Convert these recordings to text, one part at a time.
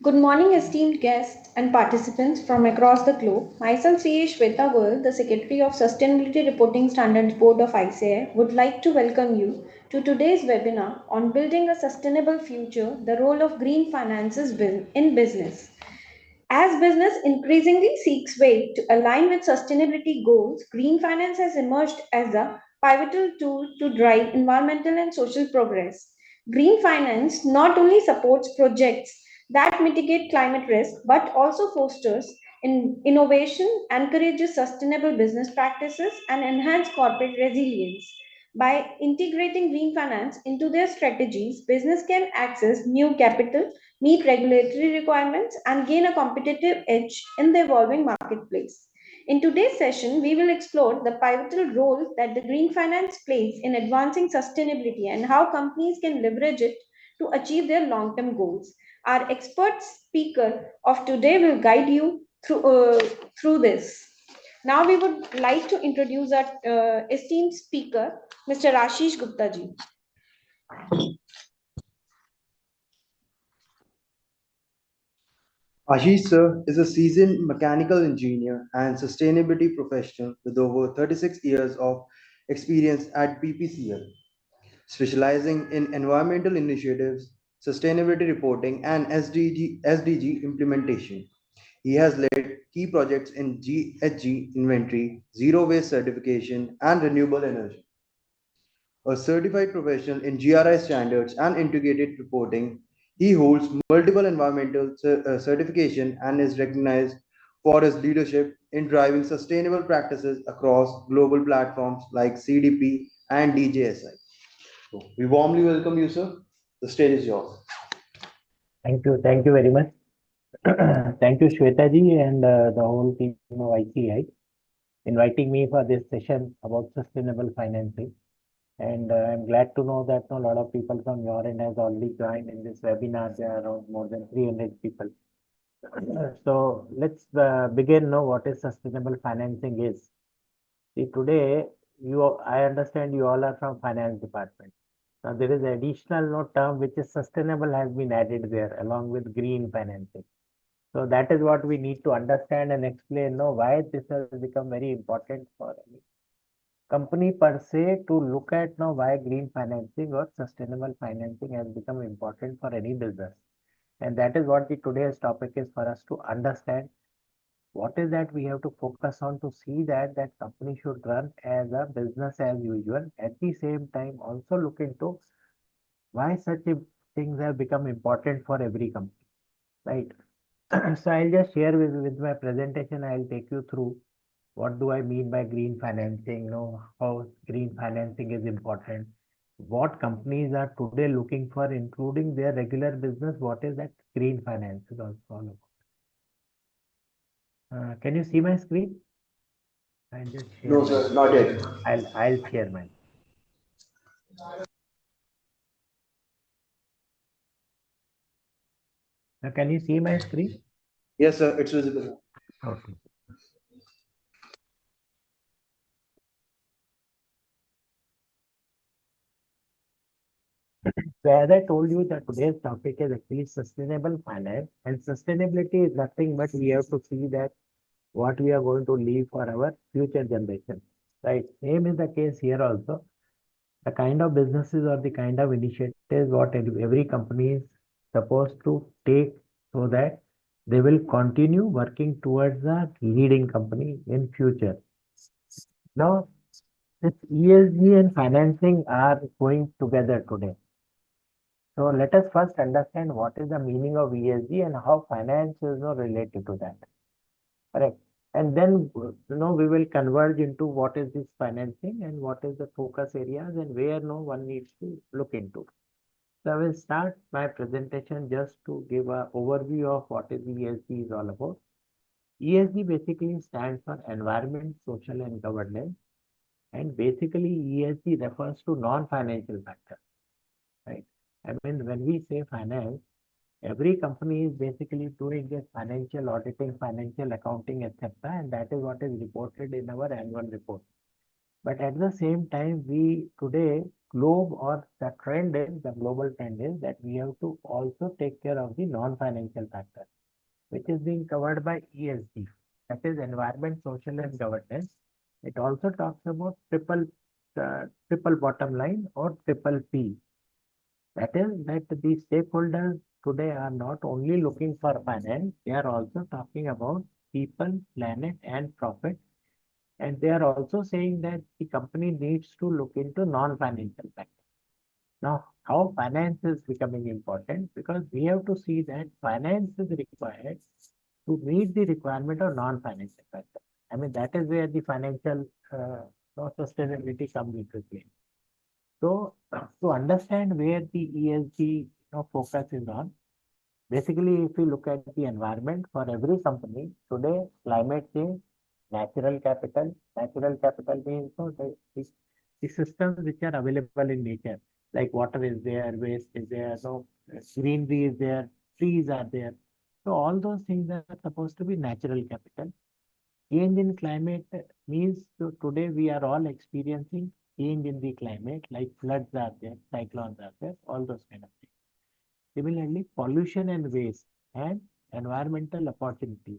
Good morning, esteemed guests and participants from across the globe. Myself, CA Shweta Goyal, the Secretary of Sustainability Reporting Standards Board of ICAI, would like to welcome you to today's webinar on building a sustainable future, the role of green finances in business. As business increasingly seeks ways to align with sustainability goals, green finance has emerged as a pivotal tool to drive environmental and social progress. Green finance not only supports projects that mitigate climate risk but also fosters innovation, encourages sustainable business practices, and enhances corporate resilience. By integrating green finance into their strategies, business can access new capital, meet regulatory requirements, and gain a competitive edge in the evolving marketplace. In today's session, we will explore the pivotal role that the green finance plays in advancing sustainability and how companies can leverage it to achieve their long term goals. Our expert speaker of today will guide you through this. Now, we would like to introduce our esteemed speaker, Mr. Ashish Gupta ji. Ashish sir is a seasoned mechanical engineer and sustainability professional with over 36 years of experience at BPCL, specializing in environmental initiatives, sustainability reporting, and SDG implementation. He has led key projects in GHG inventory, zero waste certification, and renewable energy. A certified professional in GRI standards and integrated reporting, he holds multiple environmental certification and is recognized for his leadership in driving sustainable practices across global platforms like CDP and DJSI. So we warmly welcome you, sir. The stage is yours. Thank you very much. Thank you, Shweta ji, and the whole team of ICI inviting me for this session about sustainable financing. And I'm glad to know that a lot of people from your end has already joined in this webinar. There are around more than 300 people. So let's begin. Know what is sustainable financing is. See, today I understand you all are from finance department. Now there is additional term which is sustainable has been added there along with green financing. So that is what we need to understand and explain why this has become very important for any company per se to look at why green financing or sustainable financing has become important for any business. And that is what the today's topic is for us to understand what is that we have to focus on to see that company should run as a business as usual. At the same time, also look into why such things have become important for every company, right? So I'll just share with my presentation. I'll take you through what do I mean by green financing, how green financing is important, what companies are today looking for, including their regular business, what is that green finance is also all about. Can you see my screen? I'll just share. No, sir, not yet. I'll share mine. Now, can you see my screen? Yes, sir, it's visible. Okay. So as I told you that today's topic is actually sustainable finance, and sustainability is nothing but we have to see that what we are going to leave for our future generation, right? Same is the case here also. The kind of businesses or the kind of initiatives what every company is supposed to take so that they will continue working towards a leading company in future. Now, this ESG and financing are going together today. So let us first understand what is the meaning of ESG and how finance is related to that. Correct. And then we will converge into what is this financing and what is the focus areas and where one needs to look into. So I will start my presentation just to give an overview of what is ESG is all about. ESG basically stands for environment, social and governance. And basically ESG refers to non-financial factors, right? I mean, when we say finance, every company is basically doing this financial auditing, financial accounting, etc. And that is what is reported in our annual report. But at the same time, we today globe or the trend is the global trend is that we have to also take care of the non-financial factor, which is being covered by ESG, that is environment, social, and governance. It also talks about triple bottom line or triple P. That is that the stakeholders today are not only looking for finance, they are also talking about people, planet, and profit. And they are also saying that the company needs to look into non-financial factors. Now, how finance is becoming important because we have to see that finance is required to meet the requirement of non-financial factors. I mean, that is where the financial sustainability comes into play. So, to understand where the ESG focus is on, basically, if you look at the environment for every company today, climate change, natural capital means the systems which are available in nature, like water is there, waste is there, so greenery is there, trees are there. So all those things are supposed to be natural capital. Change in climate means so today we are all experiencing change in the climate, like floods are there, cyclones are there, all those kind of things. Similarly, pollution and waste and environmental opportunities.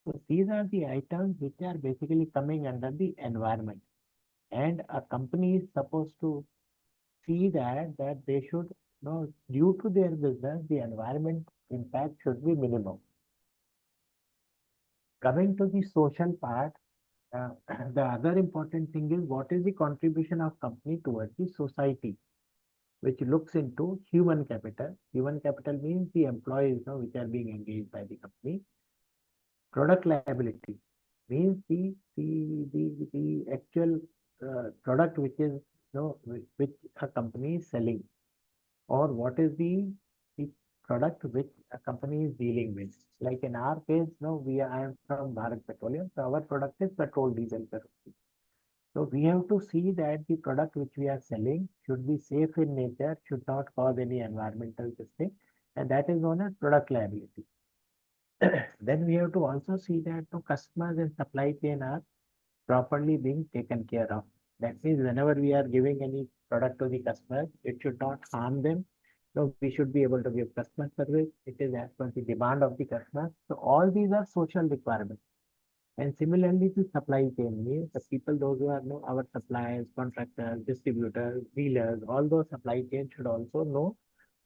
So these are the items which are basically coming under the environment. And a company is supposed to see that they should, due to their business, the environment impact should be minimum. Coming to the social part, the other important thing is what is the contribution of company towards the society, which looks into human capital. Human capital means the employees, which are being engaged by the company. Product liability means the actual product which is which a company is selling, or what is the product which a company is dealing with. Like in our case, I am from Bharat Petroleum, so our product is petrol, diesel, kerosene. So we have to see that the product which we are selling should be safe in nature, should not cause any environmental mistake, and that is known as product liability. Then we have to also see that the customers and supply chain are properly being taken care of. That means whenever we are giving any product to the customer, it should not harm them. So we should be able to give customer service. It is as per the demand of the customer. So all these are social requirements. And similarly, the supply chain means the people, those who are our suppliers, contractors, distributors, dealers, all those supply chain should also know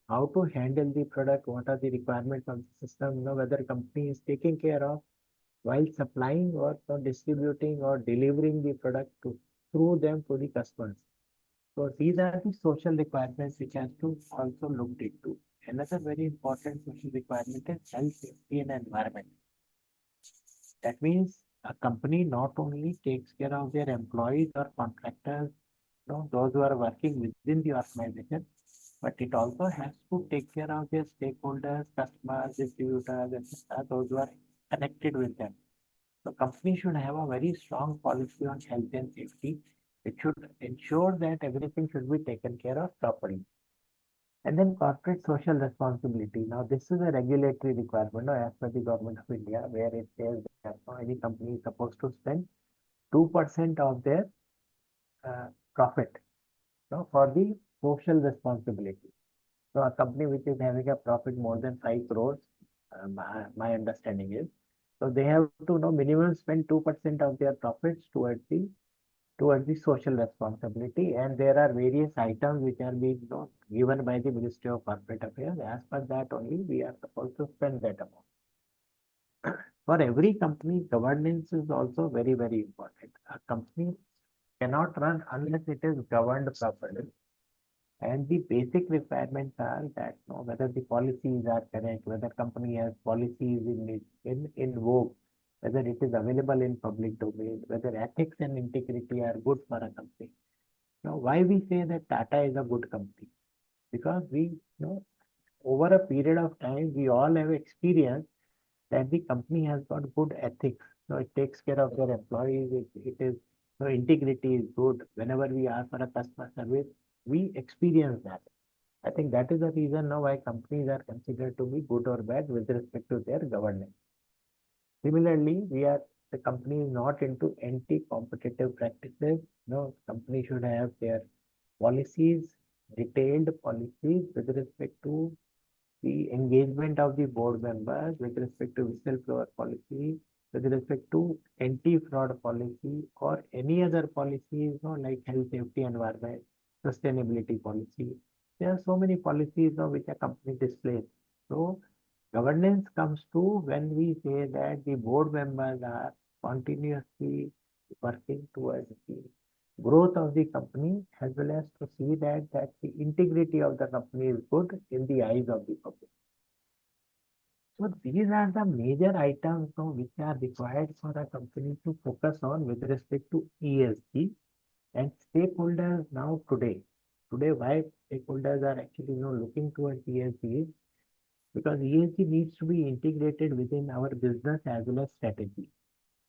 how to handle the product, what are the requirements of the system, whether company is taking care of while supplying or distributing or delivering the product to through them to the customers. So these are the social requirements which has to also looked into. Another very important social requirement is health, safety, and environment. That means a company not only takes care of their employees or contractors, those who are working within the organization, but it also has to take care of their stakeholders, customers, distributors, etc., those who are connected with them. The company should have a very strong policy on health and safety. It should ensure that everything should be taken care of properly. And then corporate social responsibility. Now, this is a regulatory requirement as per the Government of India, where it says that any company is supposed to spend 2% of their profit for the social responsibility. So a company which is having a profit more than 5 crores, my understanding is, so they have to minimum spend 2% of their profits towards the social responsibility, and there are various items which are being given by the Ministry of Corporate Affairs. As per that only, we are supposed to spend that amount. For every company, governance is also very, very important. A company cannot run unless it is governed properly. And the basic requirements are that whether the policies are correct, whether company has policies in vogue, whether it is available in public domain, whether ethics and integrity are good for a company. Now, why we say that Tata is a good company? Because we over a period of time, we all have experienced that the company has got good ethics. It takes care of their employees. It is integrity is good. Whenever we ask for a customer service, we experience that. I think that is the reason now why companies are considered to be good or bad with respect to their governance. Similarly, we are the company is not into anti-competitive practices. No, company should have their policies, detailed policies with respect to the engagement of the board members, with respect to whistleblower policy, with respect to anti-fraud policy or any other policies, like health, safety, environment, sustainability policy. There are so many policies which a company displays. So governance comes to when we say that the board members are continuously working towards the growth of the company as well as to see that the integrity of the company is good in the eyes of the public. So these are the major items which are required for a company to focus on with respect to ESG and stakeholders now today. Today, why stakeholders are actually looking towards ESG, because ESG needs to be integrated within our business as well as strategy.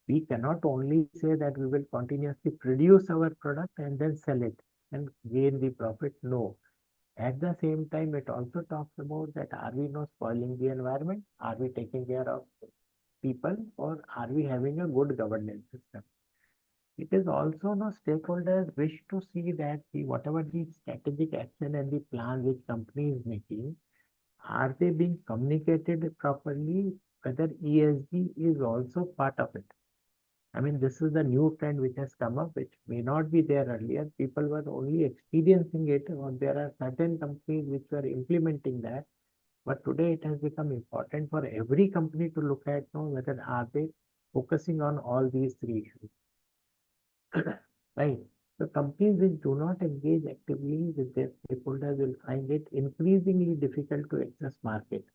We cannot only say that we will continuously produce our product and then sell it and gain the profit. No. At the same time, it also talks about that are we not spoiling the environment? Are we taking care of people, or are we having a good governance system? It is also stakeholders wish to see that whatever the strategic action and the plan which company is making, are they being communicated properly, whether ESG is also part of it. I mean, this is the new trend which has come up, which may not be there earlier. People were only experiencing it, or there are certain companies which were implementing that. But today it has become important for every company to look at whether are they focusing on all these three issues. Right. So companies which do not engage actively with their stakeholders will find it increasingly difficult to access market.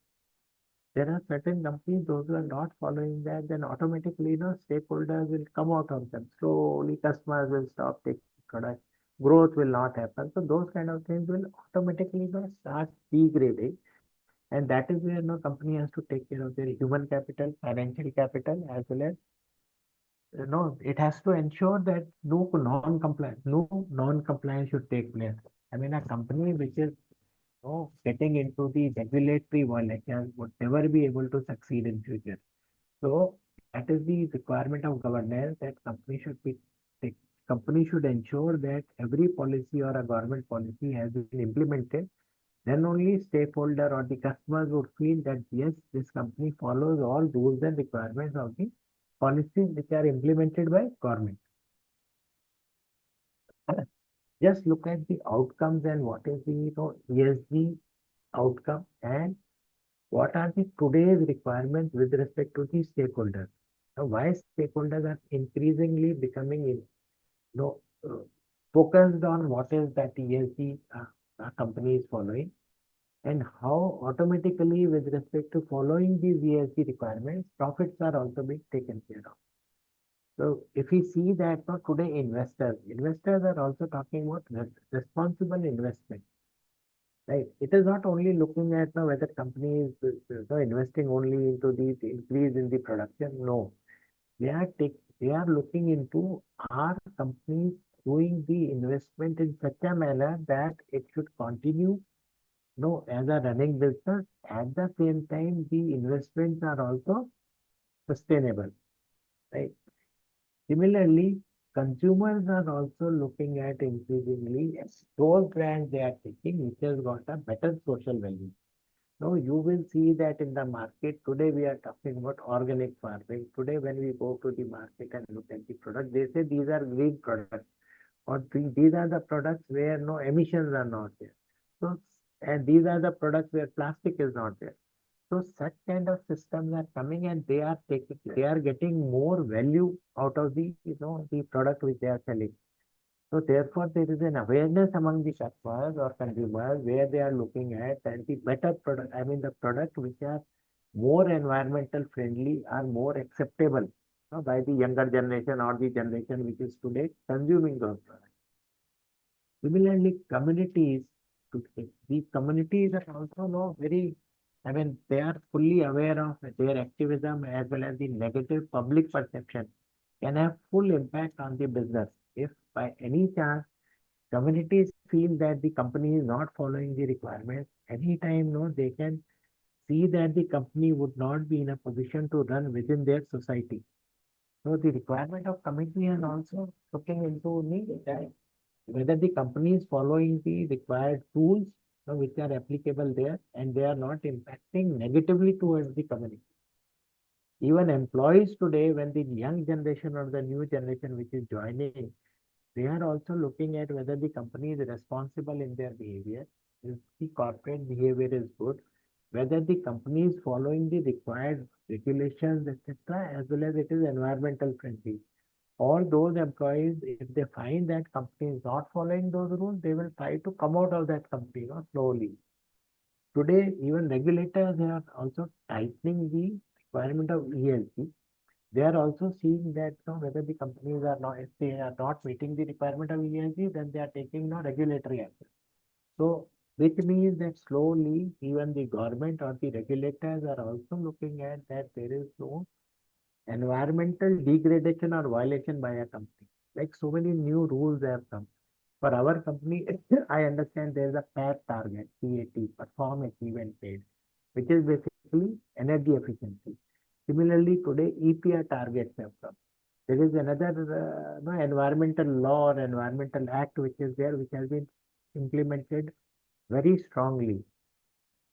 There are certain companies, those who are not following that, then automatically, stakeholders will come out of them. Slowly, customers will stop taking products. Growth will not happen. So those kind of things will automatically start degrading. And that is where company has to take care of their human capital, financial capital, as well as it has to ensure that no non-compliance should take place. I mean, a company which is getting into the regulatory violations would never be able to succeed in future. So that is the requirement of governance, that company should ensure that every policy or a government policy has been implemented. Then only stakeholder or the customers would feel that yes, this company follows all rules and requirements of the policies which are implemented by government. Just look at the outcomes and what is the ESG outcome and what are the today's requirements with respect to the stakeholders. Now, why stakeholders are increasingly becoming focused on what is that ESG company is following, and how automatically with respect to following these ESG requirements, profits are also being taken care of. So if we see that today investors are also talking about responsible investment. Right. It is not only looking at whether company is investing only into the increase in the production. No, they are looking into, are companies doing the investment in such a manner that it should continue as a running business. At the same time, the investments are also sustainable. Right. Similarly, consumers are also looking at increasingly those brands they are taking which has got a better social value. Now you will see that in the market today we are talking about organic farming. Today when we go to the market and look at the product, they say these are green products, or these are the products where no emissions are not there. So, and these are the products where plastic is not there. So such kind of systems are coming, and they are getting more value out of the the product which they are selling. So therefore there is an awareness among the customers or consumers where they are looking at, and the better product, I mean the product which are more environmental friendly are more acceptable by the younger generation or the generation which is today consuming those products. Similarly, these communities are also very, I mean, they are fully aware of their activism as well as the negative public perception can have full impact on the business. If by any chance communities feel that the company is not following the requirements, anytime they can see that the company would not be in a position to run within their society. So the requirement of committee is also looking into that whether the company is following the required rules which are applicable there and they are not impacting negatively towards the community. Even employees today, when the young generation or the new generation which is joining, they are also looking at whether the company is responsible in their behavior, if the corporate behavior is good, whether the company is following the required regulations, etc., as well as it is environmental friendly. All those employees, if they find that company is not following those rules, they will try to come out of that company, slowly. Today, even regulators are also tightening the requirement of ESG. They are also seeing that whether the companies are not, if they are not meeting the requirement of ESG, then they are taking regulatory action. So, which means that slowly even the government or the regulators are also looking at that there is no environmental degradation or violation by a company. Like so many new rules have come. For our company, I understand there is a PAT target, PAT, perform achievement paid, which is basically energy efficiency. Similarly, today EPR targets have come. There is another environmental law or environmental act which is there, which has been implemented very strongly.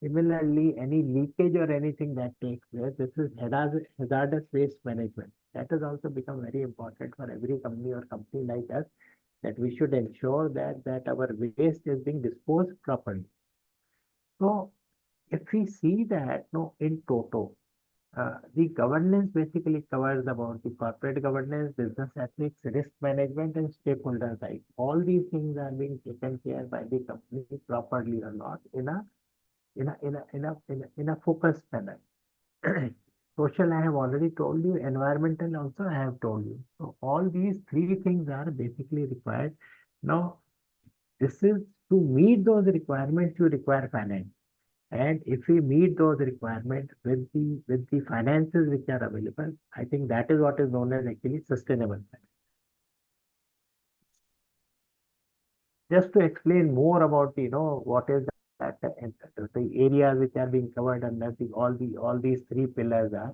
Similarly, any leakage or anything that takes place, this is hazardous waste management. That has also become very important for every company or company like us, that we should ensure that our waste is being disposed properly. So if we see that in total, the governance basically covers about the corporate governance, business ethics, risk management, and stakeholder side. All these things are being taken care by the company properly or not in a focused manner. Social, I have already told you. Environmental also, I have told you. So all these three things are basically required. Now, this is to meet those requirements, you require finance. And if we meet those requirements with the finances which are available, I think that is what is known as actually sustainable finance. Just to explain more about what is that and the areas which are being covered under all these three pillars are.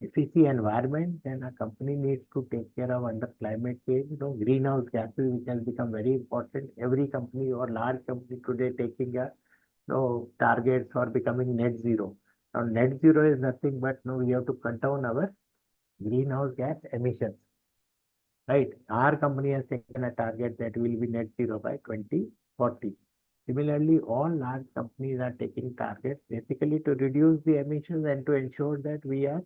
If we see environment, then a company needs to take care of under climate change, greenhouse gases, which has become very important. Every company or large company today taking a targets for becoming net zero. Now, net zero is nothing but we have to cut down our greenhouse gas emissions. Right? Our company has taken a target that will be net zero by 2040. Similarly, all large companies are taking targets basically to reduce the emissions and to ensure that we are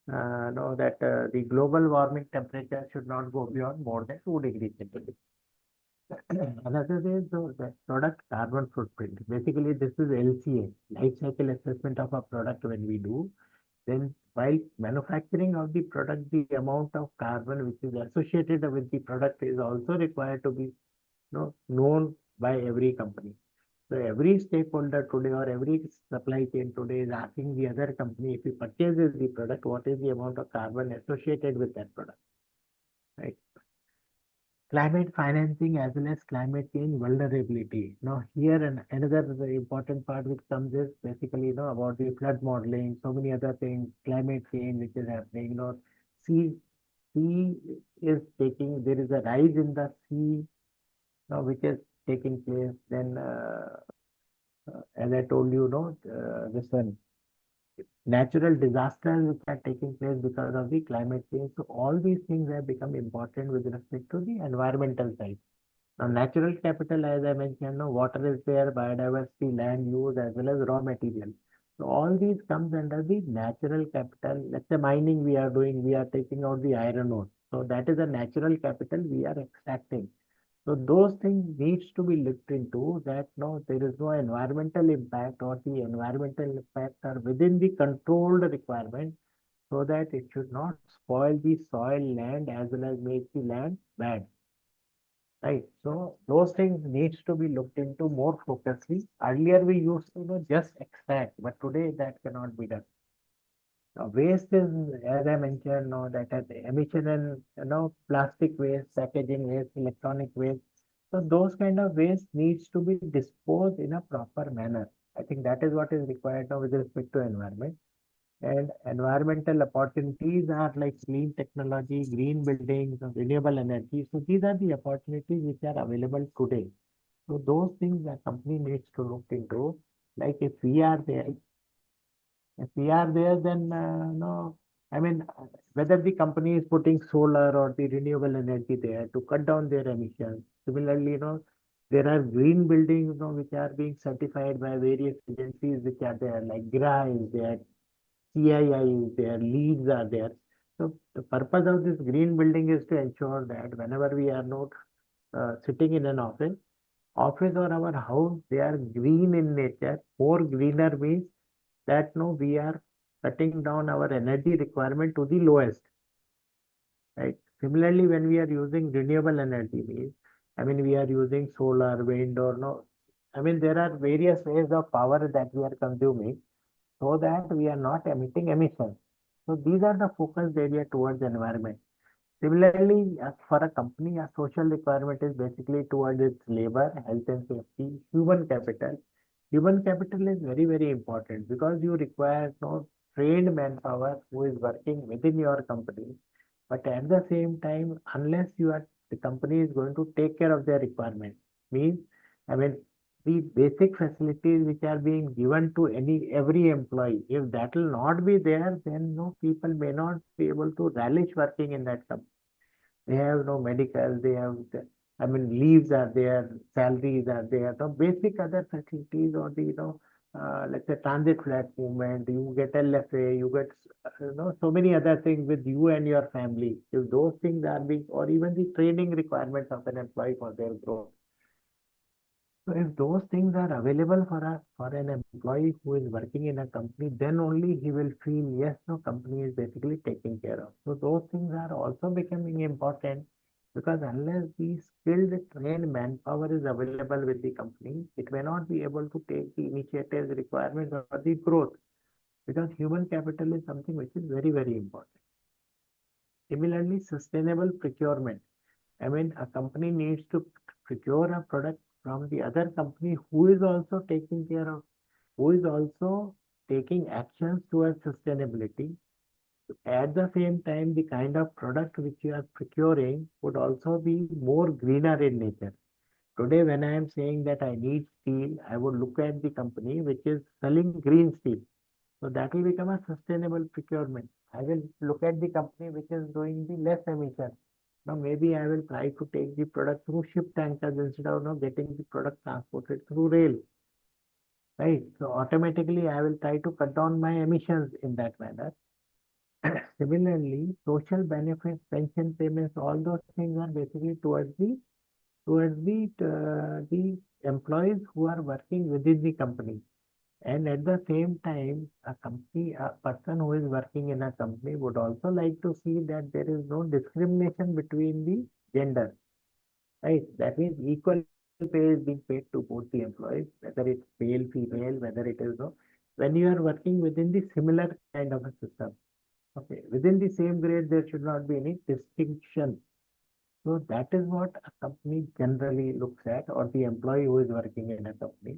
the global warming temperature should not go beyond more than 2 degrees centigrade. Another is the product carbon footprint. Basically, this is LCA, life cycle assessment of a product when we do. Then while manufacturing of the product, the amount of carbon which is associated with the product is also required to be known by every company. So every stakeholder today or every supply chain today is asking the other company, if he purchases the product, what is the amount of carbon associated with that product, right? Climate financing as well as climate change vulnerability. Now here another important part which comes is basically about the flood modeling, so many other things, climate change which is happening. Sea is taking, there is a rise in the sea which is taking place. Then as I told you, this one, natural disasters which are taking place because of the climate change. So all these things have become important with respect to the environmental side. Now, natural capital, as I mentioned, water is there, biodiversity, land use, as well as raw material. So all these comes under the natural capital. Let's say mining we are doing, we are taking out the iron ore. So that is a natural capital we are extracting. So those things needs to be looked into, that there is no environmental impact or the environmental impact are within the controlled requirement, so that it should not spoil the soil, land, as well as make the land bad. Right. So those things needs to be looked into more focusedly. Earlier we used to just extract, but today that cannot be done. Now, waste is, as I mentioned, that has emission and plastic waste, packaging waste, electronic waste. So those kind of waste needs to be disposed in a proper manner. I think that is what is required now with respect to environment. And environmental opportunities are like clean technology, green buildings, renewable energy. So these are the opportunities which are available today. So those things a company needs to look into. Like if we are there, then no, I mean, whether the company is putting solar or the renewable energy there to cut down their emissions. Similarly, there are green buildings, which are being certified by various agencies which are there, like GRA is there, CII is there, LEEDs are there. So the purpose of this green building is to ensure that whenever we are not sitting in an office or our house, they are green in nature. More greener means that no, we are cutting down our energy requirement to the lowest, right? Similarly, when we are using renewable energy means, I mean, we are using solar, wind, or no, I mean, there are various ways of power that we are consuming so that we are not emitting emissions. So these are the focus area towards the environment. Similarly, for a company, a social requirement is basically towards its labor, health and safety, human capital. Human capital is very, very important because you require no trained manpower who is working within your company. But at the same time, unless the company is going to take care of their requirements, means, I mean, the basic facilities which are being given to every employee, if that will not be there, then no people may not be able to relish working in that company. They have no medical, I mean, leaves are there, salaries are there, no basic other facilities or let's say transit flat movement, you get LFA, you get, so many other things with you and your family. If those things are being, or even the training requirements of an employee for their growth. So if those things are available for an employee who is working in a company, then only he will feel yes, no company is basically taking care of. So those things are also becoming important because unless the skilled trained manpower is available with the company, it may not be able to take the initiatives, requirements, or the growth because human capital is something which is very, very important. Similarly, sustainable procurement. I mean, a company needs to procure a product from the other company who is also taking care of, who is also taking actions towards sustainability. At the same time, the kind of product which you are procuring would also be more greener in nature. Today, when I am saying that I need steel, I would look at the company which is selling green steel. So that will become a sustainable procurement. I will look at the company which is doing the less emission. Now maybe I will try to take the product through ship tankers instead of getting the product transported through rail. Right. So automatically I will try to cut down my emissions in that manner. Similarly, social benefits, pension payments, all those things are basically towards the employees who are working within the company. And at the same time, a person who is working in a company would also like to see that there is no discrimination between the gender, right? That means equal pay is being paid to both the employees, whether it's male, female, whether it is no. When you are working within the similar kind of a system, okay, within the same grade, there should not be any distinction. So that is what a company generally looks at, or the employee who is working in a company.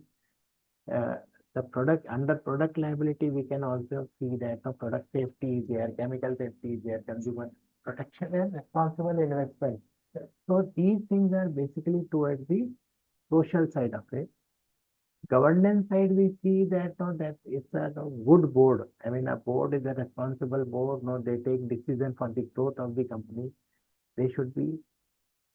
Uh, the product under product liability, we can also see that the product safety is there, chemical safety is there, consumer protection and responsible investment. So these things are basically towards the social side of it. Governance side, we see that that it's a good board. I mean, a board is a responsible board. No, they take decision for the growth of the company. They should be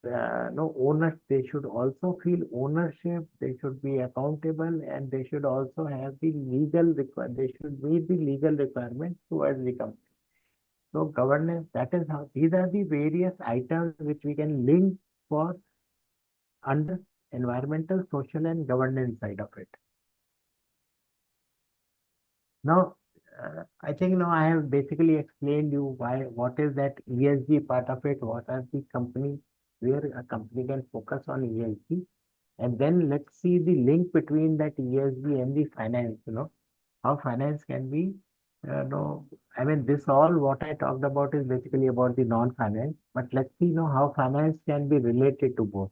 no owners, they should also feel ownership, they should be accountable, and they should also have the they should meet the legal requirements towards the company. So governance, that is how these are the various items which we can link for under environmental, social, and governance side of it. Now, I think now I have basically explained you what is that ESG part of it, what are the company, where a company can focus on ESG. And then let's see the link between that ESG and the finance, how finance can be, no, I mean, this all what I talked about is basically about the non-finance, but let's see, how finance can be related to both.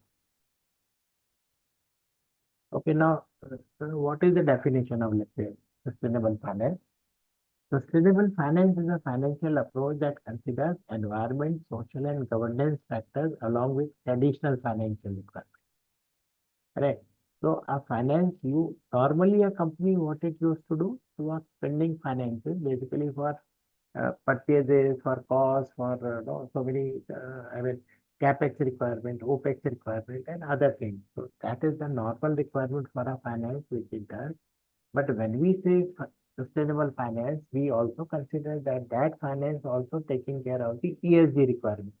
Okay, now, what is the definition of, let's say, sustainable finance? Sustainable finance is a financial approach that considers environment, social, and governance factors along with traditional financial requirements. Correct. So a finance, you normally a company what it used to do was spending finances basically for purchases, for costs, for no, so many I mean capex requirement, opex requirement, and other things. So that is the normal requirement for a finance which it does. But when we say sustainable finance, we also consider that that finance also taking care of the ESG requirements.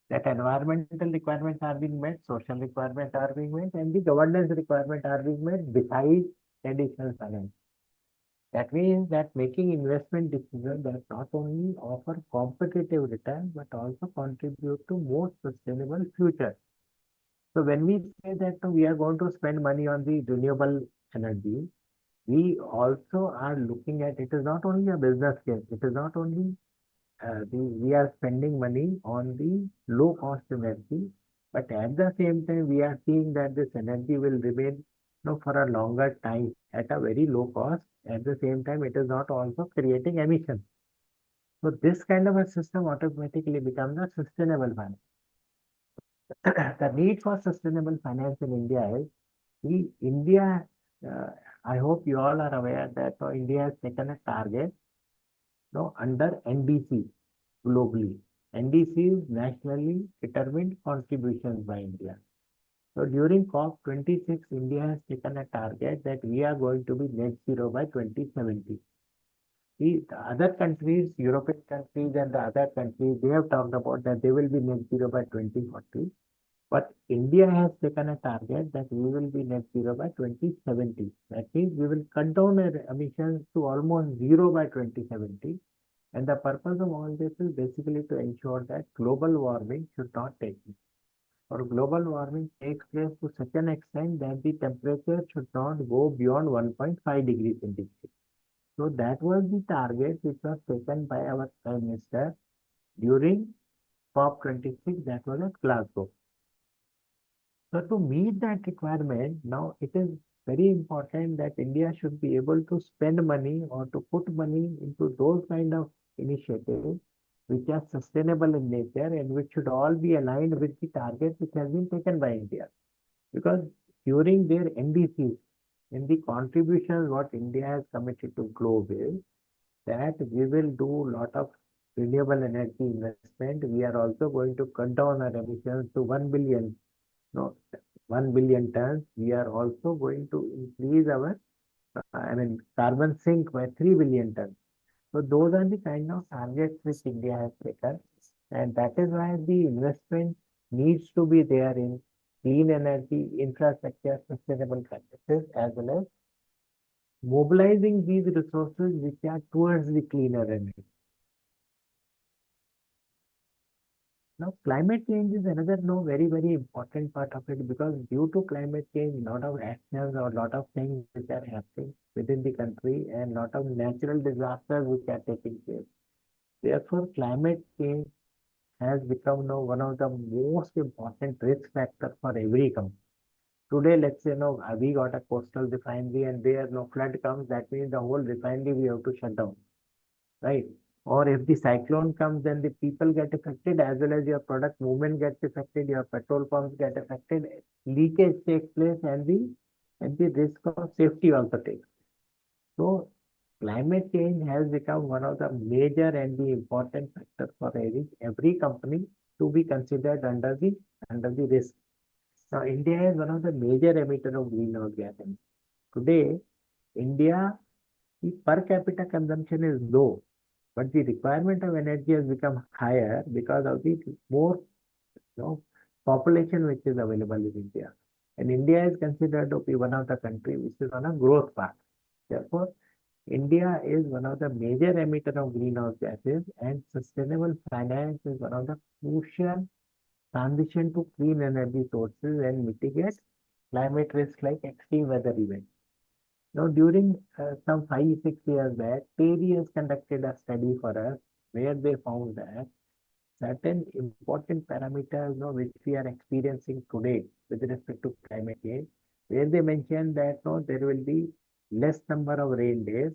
That environmental requirements are being met, social requirements are being met, and the governance requirements are being met besides traditional finance. That means that making investment decisions that not only offer competitive return but also contribute to more sustainable future. So when we say that we are going to spend money on the renewable energy, we also are looking at it is not only a business case, it is not only we are spending money on the low cost energy, but at the same time we are seeing that this energy will remain for a longer time at a very low cost. At the same time, it is not also creating emissions. So this kind of a system automatically becomes a sustainable finance. The need for sustainable finance in India is India. I hope you all are aware that India has taken a target under NDC globally. NDC is nationally determined contributions by India. So during COP26, India has taken a target that we are going to be net zero by 2070. The other countries, European countries and the other countries, they have talked about that they will be net zero by 2040. But India has taken a target that we will be net zero by 2070. That means we will cut down our emissions to almost zero by 2070. And the purpose of all this is basically to ensure that global warming should not take place. Or global warming takes place to such an extent that the temperature should not go beyond 1.5 degrees centigrade. So that was the target which was taken by our Prime Minister during COP26, that was at Glasgow. So to meet that requirement, now it is very important that India should be able to spend money or to put money into those kind of initiatives which are sustainable in nature and which should all be aligned with the targets which has been taken by India. Because during their NDCs, in the contributions what India has committed to globe is that we will do a lot of renewable energy investment. We are also going to cut down our emissions to 1 billion, no, 1 billion tons. We are also going to increase our, carbon sink by 3 billion tons. So those are the kind of targets which India has taken, and that is why the investment needs to be there in clean energy, infrastructure, sustainable practices, as well as mobilizing these resources which are towards the cleaner energy. Now, climate change is another very important part of it, because due to climate change, a lot of actions or a lot of things which are happening within the country and a lot of natural disasters which are taking place. Therefore, climate change has become now one of the most important risk factor for every company. Today, let's say we got a coastal refinery and there no flood comes, that means the whole refinery we have to shut down, right? Or if the cyclone comes, then the people get affected as well as your product movement gets affected, your petrol pumps get affected, leakage takes place, and the risk of safety also takes. So climate change has become one of the major and the important factor for every company to be considered under the risk. Now India is one of the major emitter of greenhouse gases. Today, India, the per capita consumption is low, but the requirement of energy has become higher because of the more population which is available in India. And India is considered to be one of the country which is on a growth path. Therefore, India is one of the major emitter of greenhouse gases, and sustainable finance is one of the crucial transition to clean energy sources and mitigate climate risk like extreme weather events. Now, during some 5, 6 years back, TERI has conducted a study for us where they found that certain important parameters which we are experiencing today with respect to climate change, where they mentioned that there will be less number of rain days,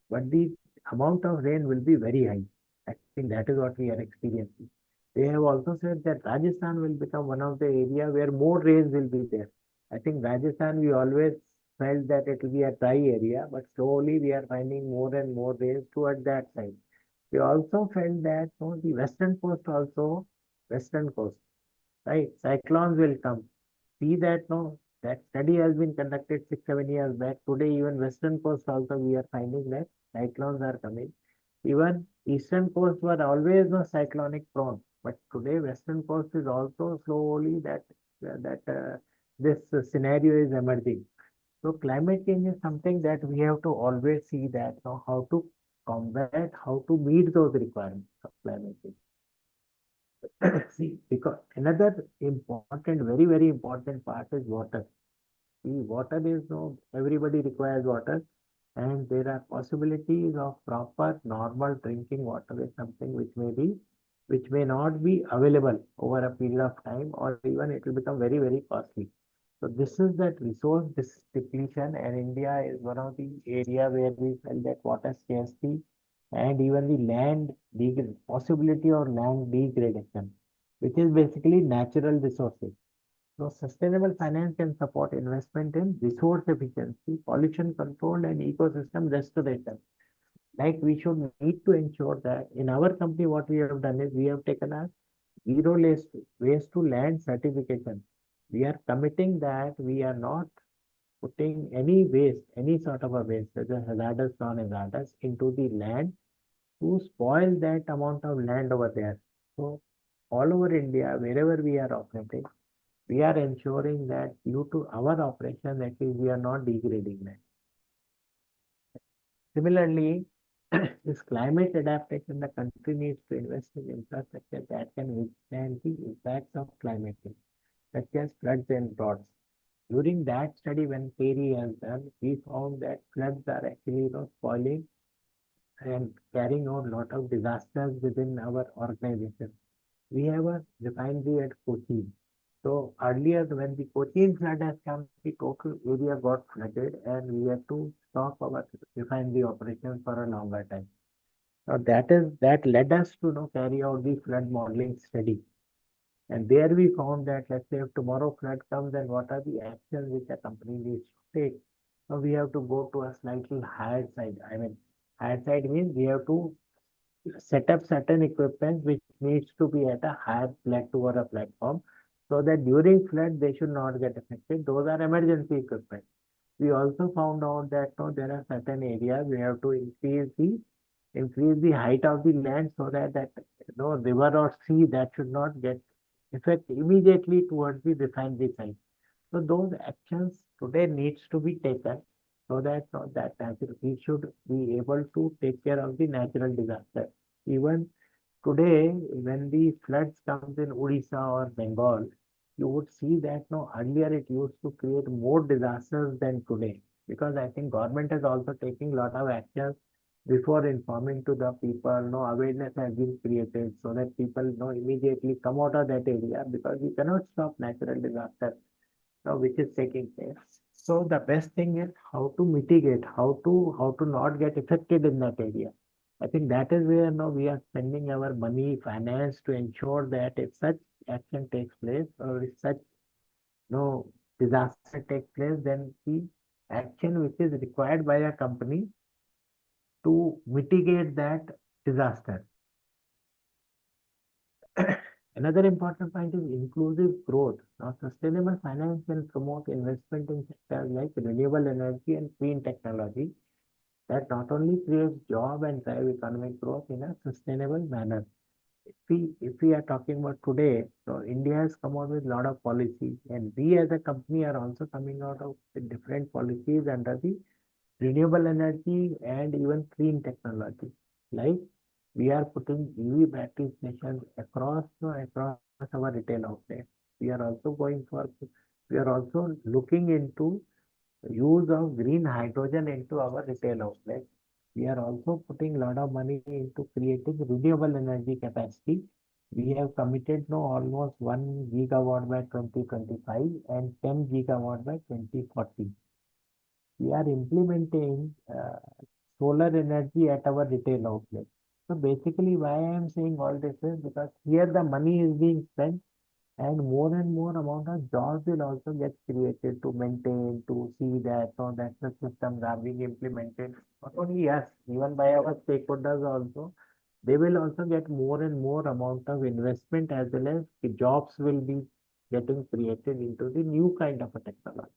but the amount of rain will be very high. I think that is what we are experiencing. They have also said that Rajasthan will become one of the area where more rains will be there. I think Rajasthan, we always felt that it will be a dry area, but slowly we are finding more and more rains toward that side. We also felt that the western coast also, western coast, right? Cyclones will come. See that that study has been conducted 6, 7 years back. Today, even western coast also we are finding that cyclones are coming. Even eastern coast were always no cyclonic prone, but today western coast is also slowly that this scenario is emerging. So climate change is something that we have to always see that how to combat, how to meet those requirements of climate change. See, because another important, very, very important part is water. See, water is no, everybody requires water, and there are possibilities of proper normal drinking water is something which may not be available over a period of time, or even it will become very, very costly. So this is that resource depletion, and India is one of the area where we felt that water scarcity and even the possibility of land degradation, which is basically natural resources. So sustainable finance can support investment in resource efficiency, pollution control, and ecosystem restoration. Like we should need to ensure that in our company, what we have done is we have taken a zero waste to land certification. We are committing that we are not putting any waste, any sort of a waste, whether hazardous, non-hazardous, into the land to spoil that amount of land over there. So all over India, wherever we are operating, we are ensuring that due to our operation, that is, we are not degrading land. Similarly, this climate adaptation, the country needs to invest in infrastructure that can withstand the impacts of climate change, such as floods and droughts. During that study, when Perry has done, we found that floods are actually spoiling and carrying out a lot of disasters within our organization. We have a refinery at Kochi. So earlier, when the Cochin flood has come, the total area got flooded, and we had to stop our refinery operations for a longer time. Now that led us to carry out the flood modeling study. And there we found that, let's say, if tomorrow flood comes, then what are the actions which a company needs to take? So we have to go to a slightly higher side. I mean, higher side means we have to set up certain equipment which needs to be at a higher plateau or a platform, so that during flood they should not get affected. Those are emergency equipment. We also found out that there are certain areas we have to increase the height of the land, so that river or sea that should not get effect immediately towards the refinery site. So those actions today needs to be taken, so that we should be able to take care of the natural disaster. Even today, when the floods comes in Odisha or Bengal, you would see that earlier it used to create more disasters than today, because I think government is also taking a lot of actions before informing to the people. No awareness has been created, so that people immediately come out of that area, because we cannot stop natural disaster which is taking place. So the best thing is how to mitigate, how to not get affected in that area. I think that is where now we are spending our money, finance, to ensure that if such action takes place, or if such disaster takes place, then the action which is required by a company to mitigate that disaster. Another important point is inclusive growth. Now, sustainable finance can promote investment in sectors like renewable energy and clean technology that not only creates job and drive economic growth in a sustainable manner. If we are talking about today, so India has come out with a lot of policies, and we as a company are also coming out of with different policies under the renewable energy and even clean technology. Like we are putting EV battery stations across our retail outlets. We are also looking into use of green hydrogen into our retail outlets. We are also putting a lot of money into creating renewable energy capacity. We have committed almost 1 gigawatt by 2025 and 10 gigawatt by 2040. We are implementing solar energy at our retail outlet. So basically, why I am saying all this is because here the money is being spent and more amount of jobs will also get created to maintain, to see that, so that the systems are being implemented. Not only us, even by our stakeholders also, they will also get more and more amount of investment as well as the jobs will be getting created into the new kind of a technology.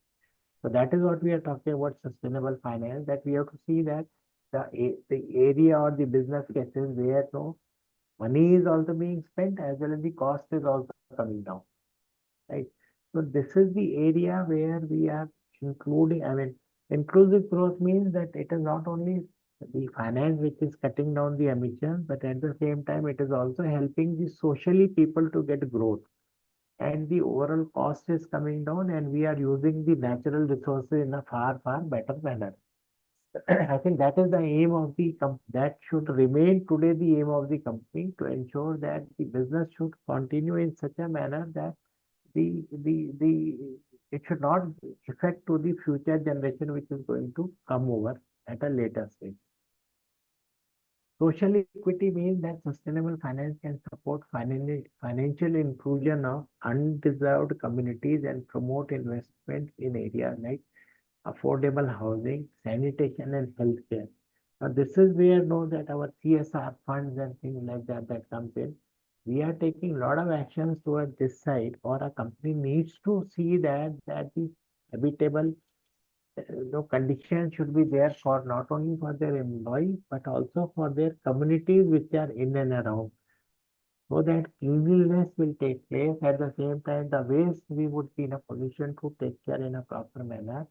So that is what we are talking about sustainable finance, that we have to see that the area or the business cases where no money is also being spent as well as the cost is also coming down, right? So this is the area where we are including, I mean, inclusive growth means that it is not only the finance which is cutting down the emissions, but at the same time it is also helping the socially people to get growth and the overall cost is coming down and we are using the natural resources in a far, far better manner. I think that is the aim of the that should remain today the aim of the company to ensure that the business should continue in such a manner that the it should not affect to the future generation which is going to come over at a later stage. Social equity means that sustainable finance can support financial inclusion of undeserved communities and promote investment in areas like affordable housing, sanitation, and healthcare. Now, this is where know that our CSR funds and things like that comes in. We are taking a lot of actions towards this side, or a company needs to see that the habitable conditions should be there for not only for their employees but also for their communities which are in and around, so that cleanliness will take place. At the same time, the waste we would be in a position to take care in a proper manner.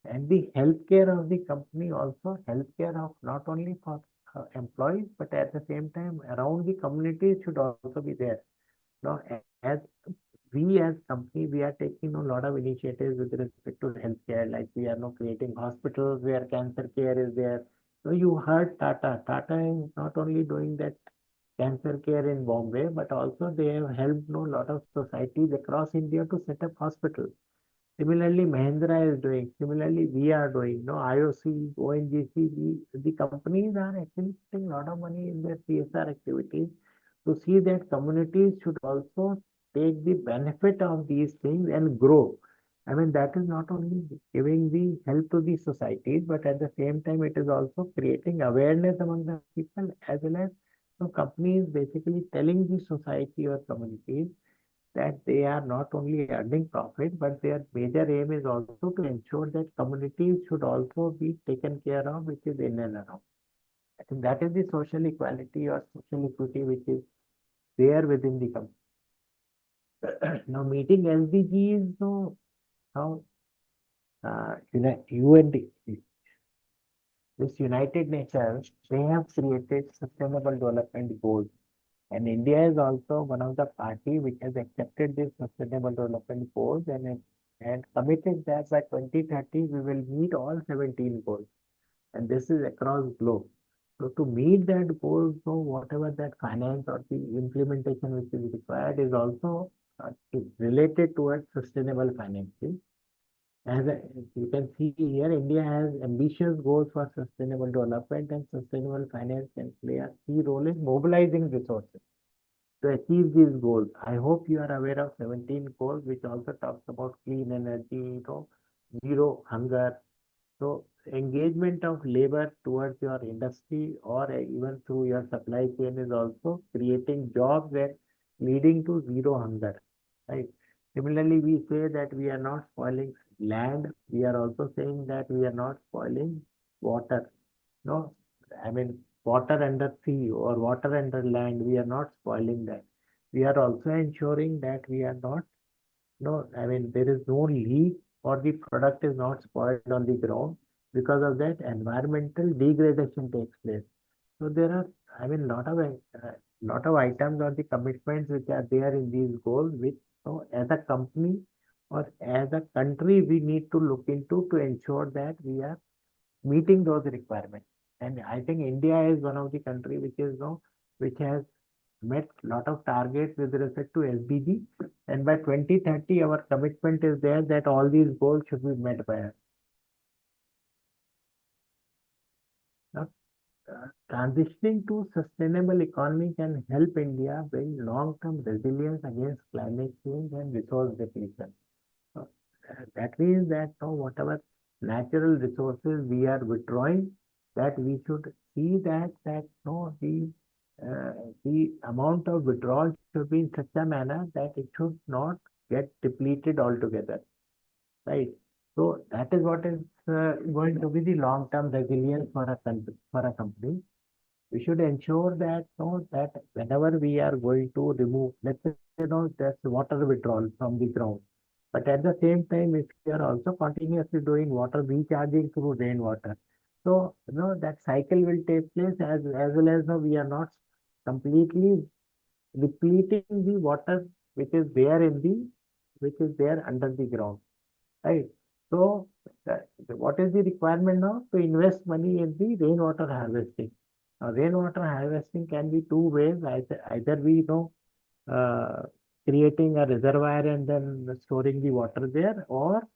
And the healthcare of the company also, healthcare of not only for employees, but at the same time around the community should also be there. Now, as we as company, we are taking a lot of initiatives with respect to healthcare, like we are now creating hospitals where cancer care is there. So you heard Tata. Tata is not only doing that cancer care in Bombay, but also they have helped a lot of societies across India to set up hospitals. Similarly, Mahindra is doing. Similarly, we are doing. No, IOC, ONGC, the companies are actually putting a lot of money in their CSR activities to see that communities should also take the benefit of these things and grow. I mean, that is not only giving the help to the societies, but at the same time, it is also creating awareness among the people as well as companies basically telling the society or communities that they are not only earning profit, but their major aim is also to ensure that communities should also be taken care of, which is in and around. I think that is the social equality or social equity which is there within the company. Now, meeting SDGs, so how UN, this United Nations, they have created sustainable development goals. And India is also one of the party which has accepted this sustainable development goals and committed that by 2030 we will meet all 17 goals. And this is across globe. So to meet that goal, so whatever that finance or the implementation which is required is also related towards sustainable financing. As you can see here, India has ambitious goals for sustainable development, and sustainable finance can play a key role in mobilizing resources to achieve these goals. I hope you are aware of 17 goals, which also talks about clean energy, zero hunger. So engagement of labor towards your industry or even through your supply chain is also creating jobs and leading to zero hunger, right? Similarly, we say that we are not spoiling land. We are also saying that we are not spoiling water. No, I mean, water under sea or water under land, we are not spoiling that. We are also ensuring that we are not, no, I mean, there is no leak or the product is not spoiled on the ground. Because of that, environmental degradation takes place. So there are, I mean, lot of items or the commitments which are there in these goals, which as a company or as a country, we need to look into to ensure that we are meeting those requirements. And I think India is one of the country which is which has met lot of targets with respect to SDG. And by 2030, our commitment is there that all these goals should be met by us. transitioning to sustainable economy can help India build long-term resilience against climate change and resource depletion. Uh, that means that whatever natural resources we are withdrawing, that we should see that uh, the amount of withdrawal should be in such a manner that it should not get depleted altogether, right? So that is what is going to be the long-term resilience for a country, for a company. We should ensure that that whenever we are going to remove, let's say, that's water withdrawal from the ground. But at the same time, if we are also continuously doing water recharging through rainwater, so that cycle will take place as well as we are not completely depleting the water which is there which is there under the ground, right? So what is the requirement now? To invest money in the rainwater harvesting. Now, rainwater harvesting can be two ways. Either we uh, creating a reservoir and then storing the water there, or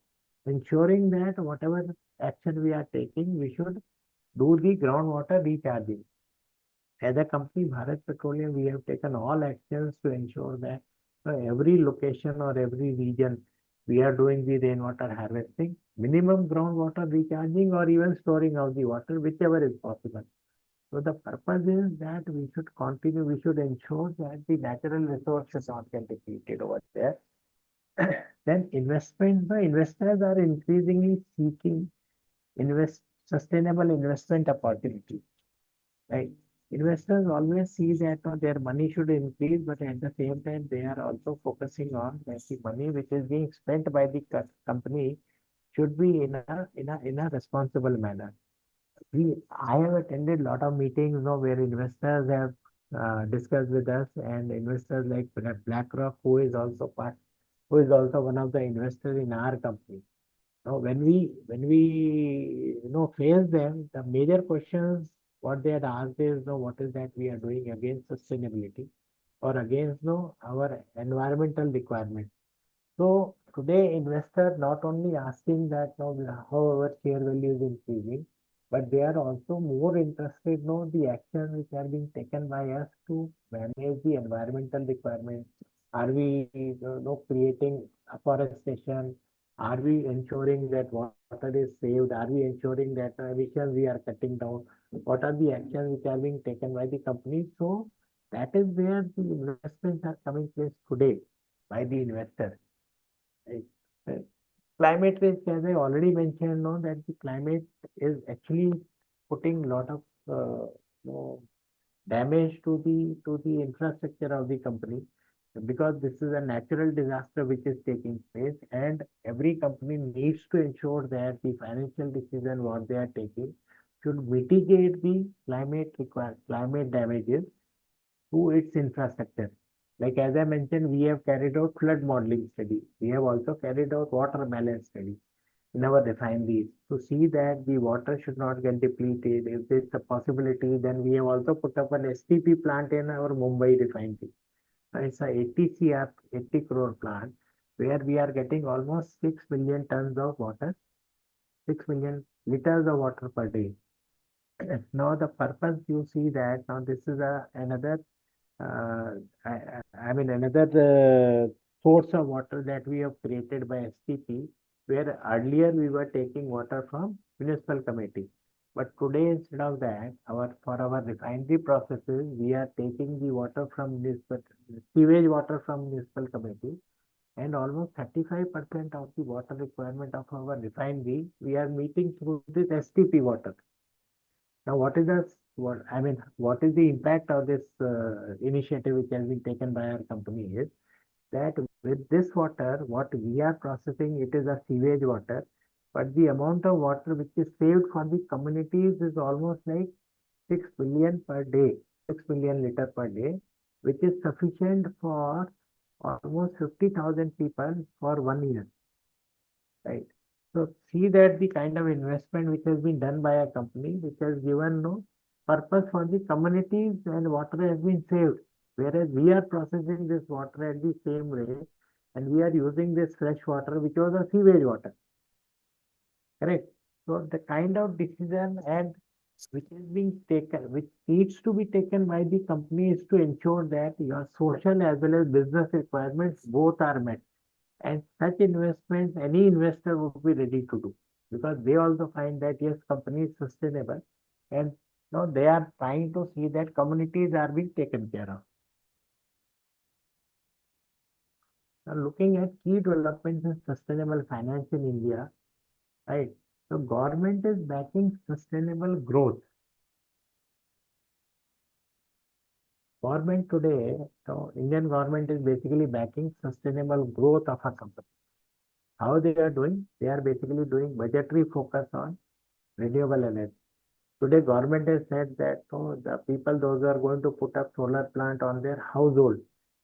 ensuring that whatever action we are taking, we should do the groundwater recharging. As a company, Bharat Petroleum, we have taken all actions to ensure that every location or every region, we are doing the rainwater harvesting, minimum groundwater recharging, or even storing of the water, whichever is possible. So the purpose is that we should continue, we should ensure that the natural resource should not get depleted over there. Then the investors are increasingly seeking invest sustainable investment opportunities, right? Investors always see that their money should increase, but at the same time, they are also focusing on that the money which is being spent by the company should be in a responsible manner. I have attended a lot of meetings, where investors have discussed with us, and investors like BlackRock, who is also one of the investors in our company. Now, when we face them, the major questions what they had asked is, what is that we are doing against sustainability or against our environmental requirements. So today, investor not only asking that how our share value is increasing, but they are also more interested the actions which are being taken by us to manage the environmental requirements. Are we creating afforestation? Are we ensuring that water is saved? Are we ensuring that emissions we are cutting down? What are the actions which are being taken by the company? So that is where the investments are coming place today by the investor. Right. Right. Climate risk, as I already mentioned, that the climate is actually putting a lot of you know, damage to the infrastructure of the company, because this is a natural disaster which is taking place, and every company needs to ensure that the financial decision what they are taking should mitigate the climate damages to its infrastructure. Like as I mentioned, we have carried out flood modeling study. We have also carried out water balance study in our refineries to see that the water should not get depleted. If there's a possibility, then we have also put up an STP plant in our Mumbai refinery. And it's a 80 crore plant where we are getting almost 6 million tons of water, 6 million liters of water per day. Now the purpose you see that now this is another uh, I mean, another source of water that we have created by STP, where earlier we were taking water from municipal committee. But today, instead of that, for our refinery processes, we are taking the water from sewage water from municipal committee, and almost 35% of the water requirement of our refinery we are meeting through this STP water. Now, what is the impact of this initiative which has been taken by our company is that with this water, what we are processing, it is a sewage water, but the amount of water which is saved for the communities is almost like 6 billion per day, 6 billion liter per day, which is sufficient for almost 50,000 people for 1 year, right? So see that the kind of investment which has been done by a company which has given no purpose for the communities, and water has been saved. Whereas we are processing this water at the same rate, and we are using this fresh water which was a sewage water. Correct. So the kind of decision and which is being taken, which needs to be taken by the company is to ensure that your social as well as business requirements both are met. And such investments, any investor would be ready to do because they also find that yes, company is sustainable and now they are trying to see that communities are being taken care of. Now, looking at key developments in sustainable finance in India, right? So government is backing sustainable growth. Government today, so Indian government is basically backing sustainable growth of a company. How they are doing? They are basically doing budgetary focus on renewable energy. Today, government has said that the people, those who are going to put up solar plant on their household,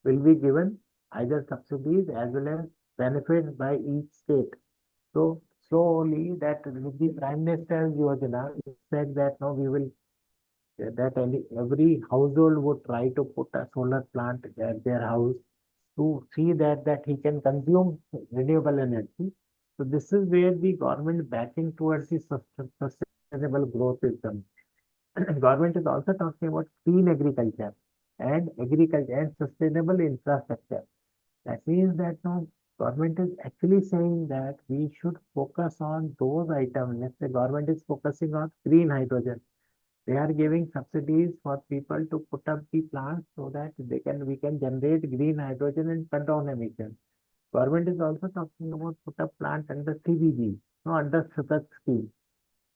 will be given either subsidies as well as benefits by each state. So slowly, that with the Prime Minister's Yojana, it said that no, we will that every household would try to put a solar plant at their house to see that he can consume renewable energy. So this is where the government backing towards the sustainable growth is coming. Government is also talking about clean agriculture and sustainable infrastructure. That means that now government is actually saying that we should focus on those items. Let's say government is focusing on green hydrogen. They are giving subsidies for people to put up the plants so that we can generate green hydrogen and cut down emissions. Government is also talking about put up plant under CBG, no, under such scheme,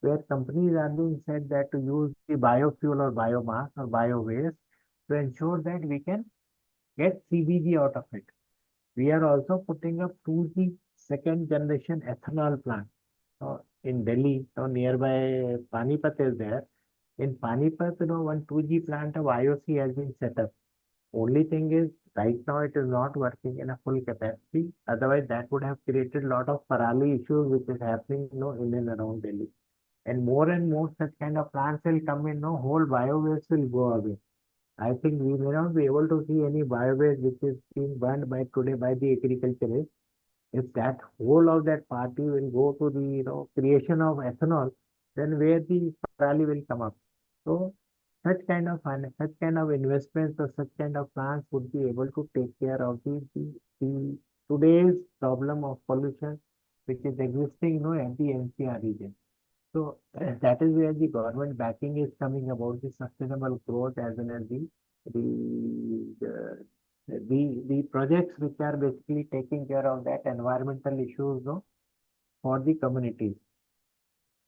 where companies are being said that to use the biofuel or biomass or bio waste to ensure that we can get CBG out of it. We are also putting up 2G second generation ethanol plant in Delhi, so nearby Panipat is there. In Panipat, one 2G plant of IOC has been set up. Only thing is, right now it is not working in a full capacity. Otherwise, that would have created a lot of parali issues which is happening, in and around Delhi. And more such kind of plants will come in, whole bio-waste will go away. I think we may not be able to see any bio-waste which is being burned by today by the agriculturists. If that whole of that party will go to the, creation of ethanol, then where the parali will come up. So such kind of investments or such kind of plants would be able to take care of the today's problem of pollution which is existing, at the NCR region. So that is where the government backing is coming about the sustainable growth as well as the the the projects which are basically taking care of that environmental issues, for the communities.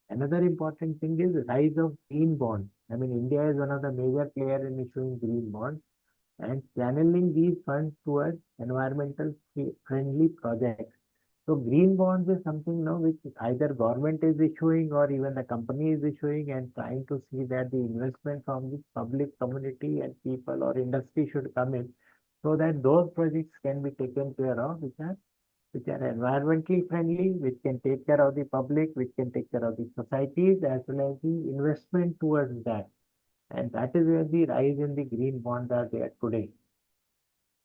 Another important thing is rise of green bonds. I mean, India is one of the major players in issuing green bonds and channeling these funds towards environmental friendly projects. So green bonds is something now which either government is issuing or even the company is issuing and trying to see that the investment from the public community and people or industry should come in so that those projects can be taken care of which are environmentally friendly, which can take care of the public, which can take care of the societies as well as the investment towards that. And that is where the rise in the green bonds are there today.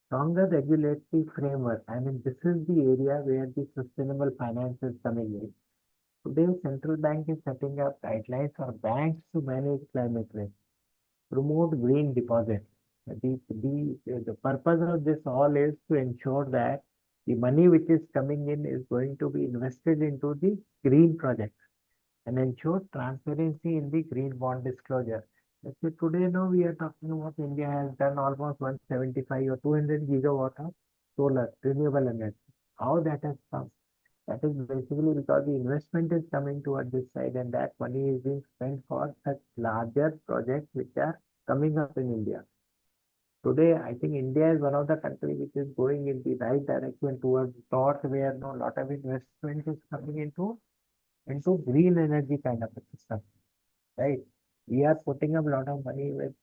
Stronger regulatory framework. I mean, this is the area where the sustainable finance is coming in. Today, central bank is setting up guidelines for banks to manage climate risk, promote green deposits. The purpose of this all is to ensure that the money which is coming in is going to be invested into the green projects and ensure transparency in the green bond disclosure. So today now we are talking about India has done almost 175 or 200 gigawatt of solar renewable energy. How that has come? That is basically because the investment is coming toward this side and that money is being spent for such larger projects which are coming up in India. Today, I think India is one of the countries which is going in the right direction towards north where no lot of investment is coming into green energy kind of a system, right? We are putting up a lot of money with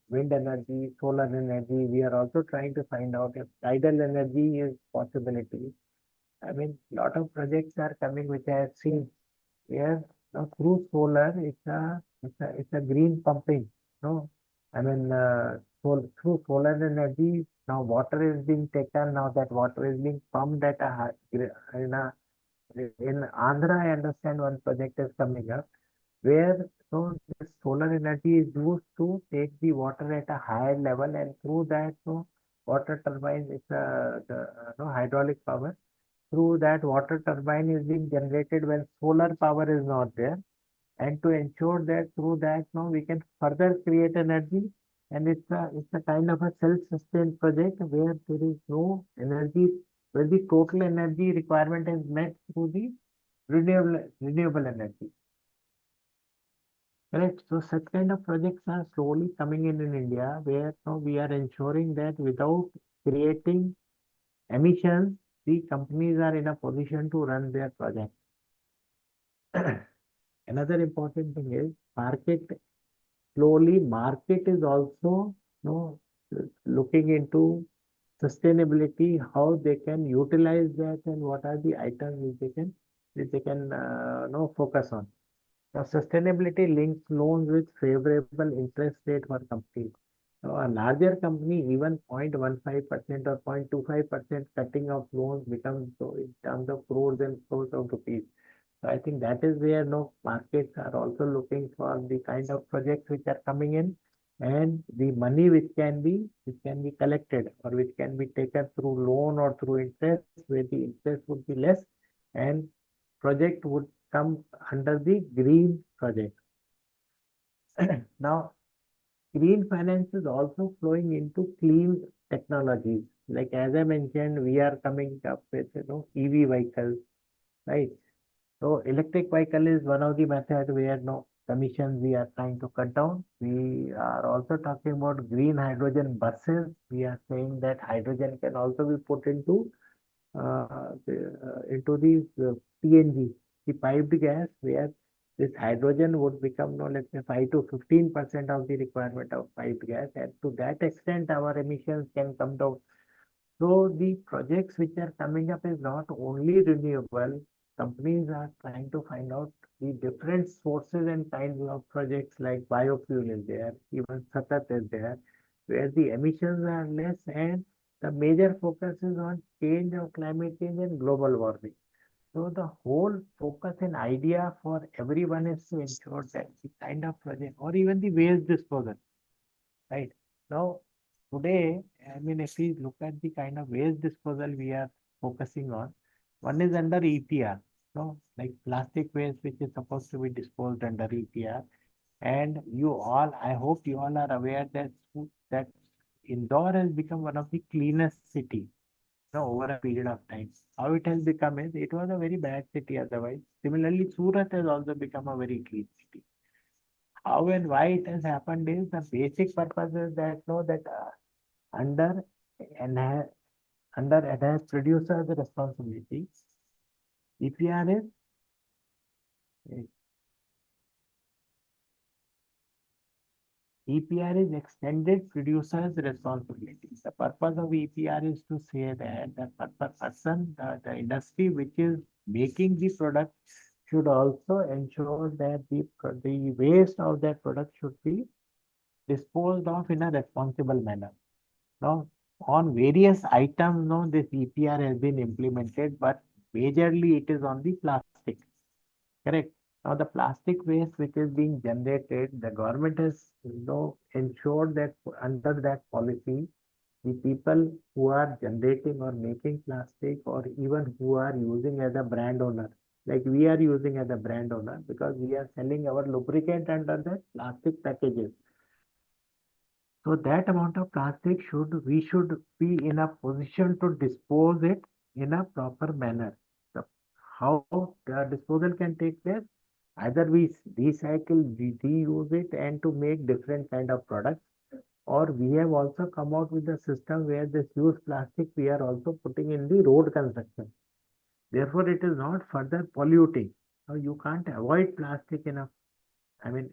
wind energy, solar energy. We are also trying to find out if tidal energy is possibility. I mean, lot of projects are coming which I have seen where through solar it's a green pumping. No, I mean through solar energy now water is being taken. Now that water is being pumped at in Andhra. I understand one project is coming up where so the solar energy is used to take the water at a higher level, and through that, water turbine is hydraulic power. Through that, water turbine is being generated when solar power is not there, and to ensure that through that, we can further create energy, and it's a kind of a self-sustained project where there is no energy, where the total energy requirement is met through the renewable energy. Correct. So such kind of projects are slowly coming in India, where now we are ensuring that without creating emissions, the companies are in a position to run their project. Another important thing is market is also, looking into sustainability, how they can utilize that, and what are the items which they can focus on. Now, sustainability links loans with favorable interest rate for companies. Now, a larger company, even 0.15% or 0.25% cutting of loans becomes so in terms of crores and crores of rupees. So I think that is where markets are also looking for the kind of projects which are coming in, and the money which can be collected or which can be taken through loan or through interest, where the interest would be less, and project would come under the green project. Now, green finance is also flowing into clean technologies. Like as I mentioned, we are coming up with EV vehicles, right? So electric vehicle is one of the method where no emissions we are trying to cut down. We are also talking about green hydrogen buses. We are saying that hydrogen can also be put into these PNG, the piped gas, where this hydrogen would become, let's say 5 to 15% of the requirement of piped gas, and to that extent our emissions can come down. So the projects which are coming up is not only renewable. Companies are trying to find out the different sources and kinds of projects, like biofuel is there, even Satat is there, where the emissions are less, and the major focus is on change of climate change and global warming. So the whole focus and idea for everyone is to ensure that the kind of project, or even the waste disposal, right? Now, today, I mean, if we look at the kind of waste disposal we are focusing on, one is under EPR, like plastic waste, which is supposed to be disposed under EPR. And I hope you all are aware that Indore has become one of the cleanest city, over a period of time. How it has become is, it was a very bad city otherwise. Similarly, Surat has also become a very clean city. How and why it has happened is, the basic purpose is that under enhanced producer's responsibility, EPR is extended producer's responsibility. The purpose of EPR is to say that the person, the industry which is making the product, should also ensure that the waste of that product should be disposed of in a responsible manner. Now, on various items, this EPR has been implemented, but majorly it is on the plastic. Correct. Now, the plastic waste which is being generated, the government has ensured that under that policy, the people who are generating or making plastic, or even who are using as a brand owner, like we are using as a brand owner, because we are selling our lubricant under the plastic packages. So that amount of plastic we should be in a position to dispose it in a proper manner. So how the disposal can take place? Either we recycle, reuse it, and to make different kind of products, or we have also come out with a system where this used plastic we are also putting in the road construction. Therefore, it is not further polluting. Now, you can't avoid plastic enough. I mean,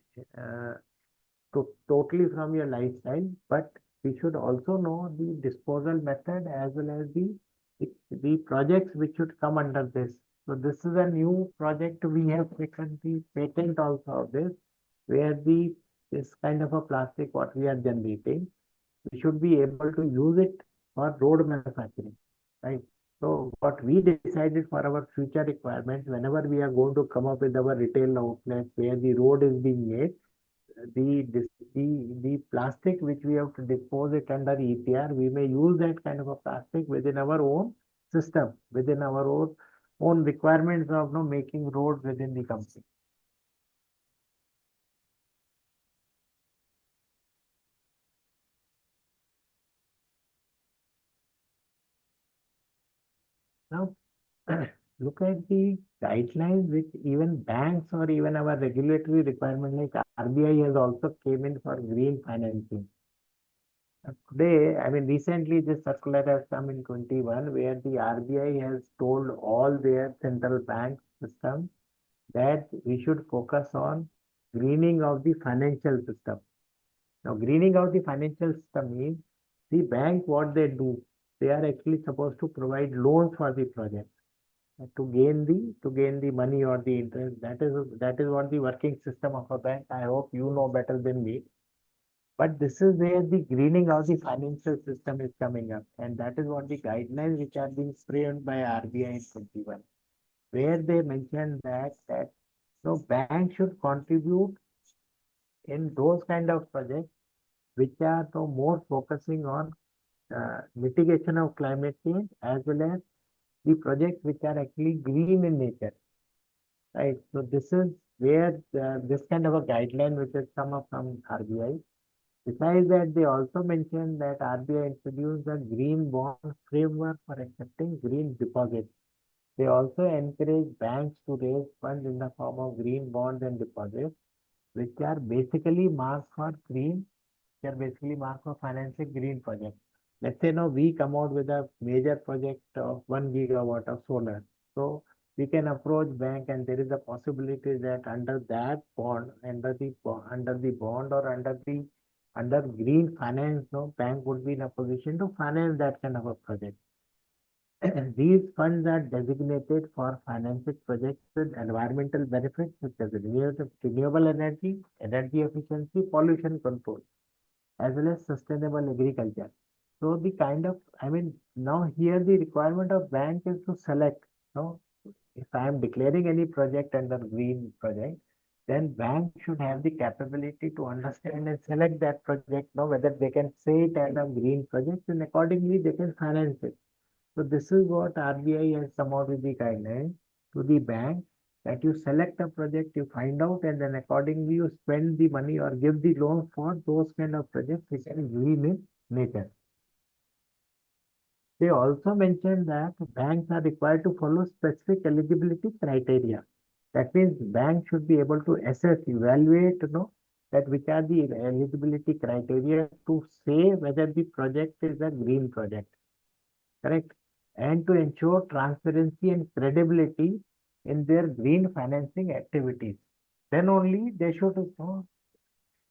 totally from your lifestyle, but we should also know the disposal method, as well as the projects which should come under this. So this is a new project. We have taken the patent also of this, where this kind of a plastic what we are generating, we should be able to use it for road manufacturing, right? So what we decided for our future requirements, whenever we are going to come up with our retail outlets where the road is being made, the plastic which we have to dispose it under EPR, we may use that kind of a plastic within our own system, within our own requirements of making roads within the company. Now, look at the guidelines which even banks or even our regulatory requirement like RBI has also came in for green financing. Today, I mean, recently this circular has come in 21 where the RBI has told all their central bank system that we should focus on greening of the financial system. Now, greening of the financial system means the bank, what they do, they are actually supposed to provide loans for the project to gain the money or the interest. That is what the working system of a bank. I hope you know better than me. But this is where the greening of the financial system is coming up, and that is what the guidelines which are being framed by RBI in 21, where they mention that banks should contribute in those kind of projects which are more focusing on mitigation of climate change as well as the projects which are actually green in nature, right? So this is where this kind of a guideline which has come up from RBI. Besides that, they also mentioned that RBI introduced a green bond framework for accepting green deposits. They also encourage banks to raise funds in the form of green bonds and deposits, which are basically marked for green. They are basically marked for financing green projects. Let's say now we come out with a major project of 1 gigawatt of solar. So we can approach bank and there is a possibility that under that bond, under the bond or under green finance, bank would be in a position to finance that kind of a project. These funds are designated for financing projects with environmental benefits such as renewable energy, energy efficiency, pollution control, as well as sustainable agriculture. So the kind of, I mean, now here the requirement of bank is to select, if I am declaring any project under green project, then bank should have the capability to understand and select that project, whether they can say it as a green project, and accordingly they can finance it. So this is what RBI has come out with the guideline to the bank that you select a project, you find out, and then accordingly you spend the money or give the loan for those kind of projects which are green in nature. They also mentioned that banks are required to follow specific eligibility criteria. That means banks should be able to assess, evaluate, that which are the eligibility criteria to say whether the project is a green project. Correct? And to ensure transparency and credibility in their green financing activities. Then only they should,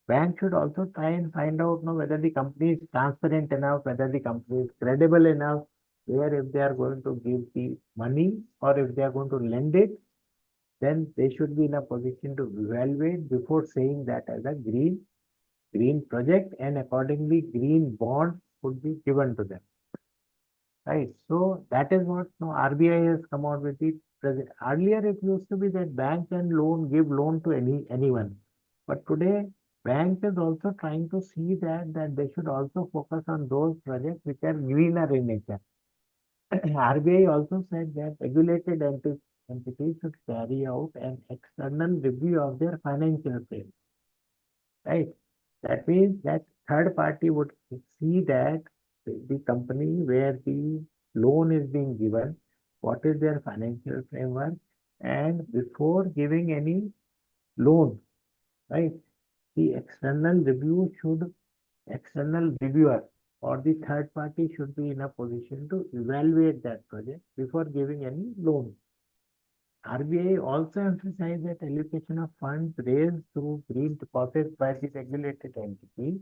bank should also try and find out whether the company is transparent enough, whether the company is credible enough, where if they are going to give the money or if they are going to lend it, then they should be in a position to evaluate before saying that as a green project, and accordingly green bond would be given to them. Right. So that is what RBI has come out with the present. Earlier it used to be that bank can give loan to anyone. But today bank is also trying to see that they should also focus on those projects which are greener in nature. RBI also said that regulated entities should carry out an external review of their financial frame. Right. That means that third party would see that the company where the loan is being given, what is their financial framework, and before giving any loan, right, the external reviewer or the third party should be in a position to evaluate that project before giving any loan. RBI also emphasized that allocation of funds raised through green deposits by the regulated entity,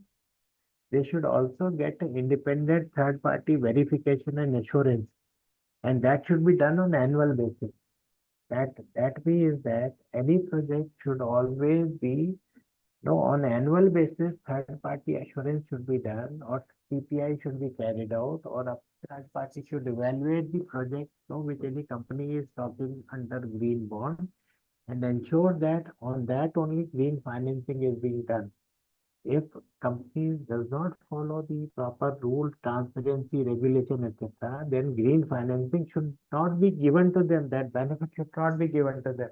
they should also get an independent third-party verification and assurance, and that should be done on annual basis. That means that any project should always be, on annual basis, third-party assurance should be done, or PPI should be carried out, or a third party should evaluate the project, which any company is talking under green bond, and ensure that on that only green financing is being done. If companies does not follow the proper rules, transparency, regulation, etc., then green financing should not be given to them. That benefit should not be given to them.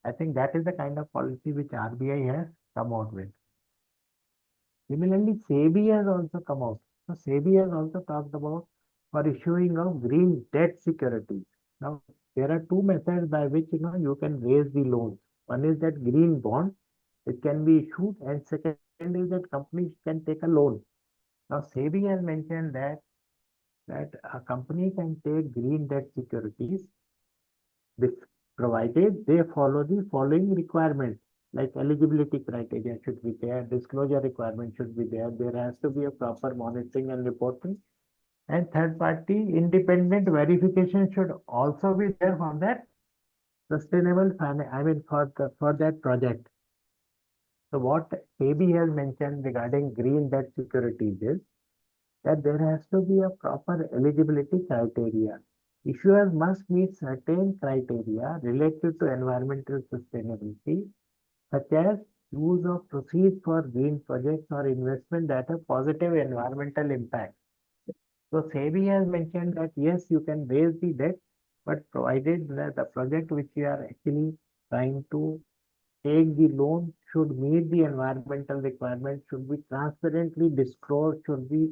I think that is the kind of policy which RBI has come out with. Similarly, SEBI has also come out. So SEBI has also talked about for issuing of green debt securities. Now, there are two methods by which you can raise the loans. One is that green bond, it can be issued, and second is that companies can take a loan. Now, SEBI has mentioned that a company can take green debt securities provided they follow the following requirements, like eligibility criteria should be there, disclosure requirement should be there has to be a proper monitoring and reporting, and third party independent verification should also be there for that sustainable for that project. So what SEBI has mentioned regarding green debt securities is that there has to be a proper eligibility criteria. Issuers must meet certain criteria related to environmental sustainability, such as use of proceeds for green projects or investment that have positive environmental impact. So SEBI has mentioned that yes, you can raise the debt, but provided that the project which you are actually trying to take the loan should meet the environmental requirements, should be transparently disclosed, should be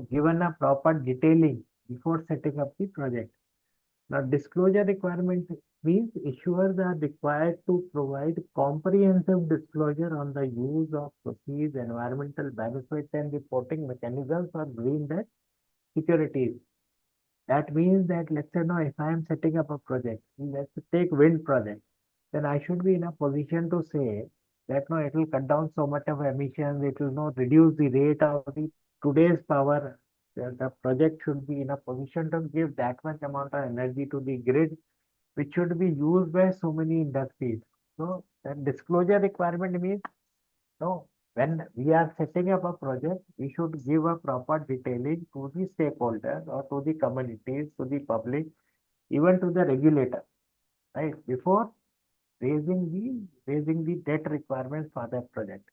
given a proper detailing before setting up the project. Now, disclosure requirement means issuers are required to provide comprehensive disclosure on the use of proceeds, environmental benefits, and reporting mechanisms for green debt securities. That means that, let's say, if I am setting up a project, let's take wind project, then I should be in a position to say that it will cut down so much of emissions, it will not reduce the rate of the today's power. The project should be in a position to give that much amount of energy to the grid, which should be used by so many industries. So that disclosure requirement means when we are setting up a project, we should give a proper detailing to the stakeholders or to the communities, to the public, even to the regulator, right? Before raising the debt requirements for that project.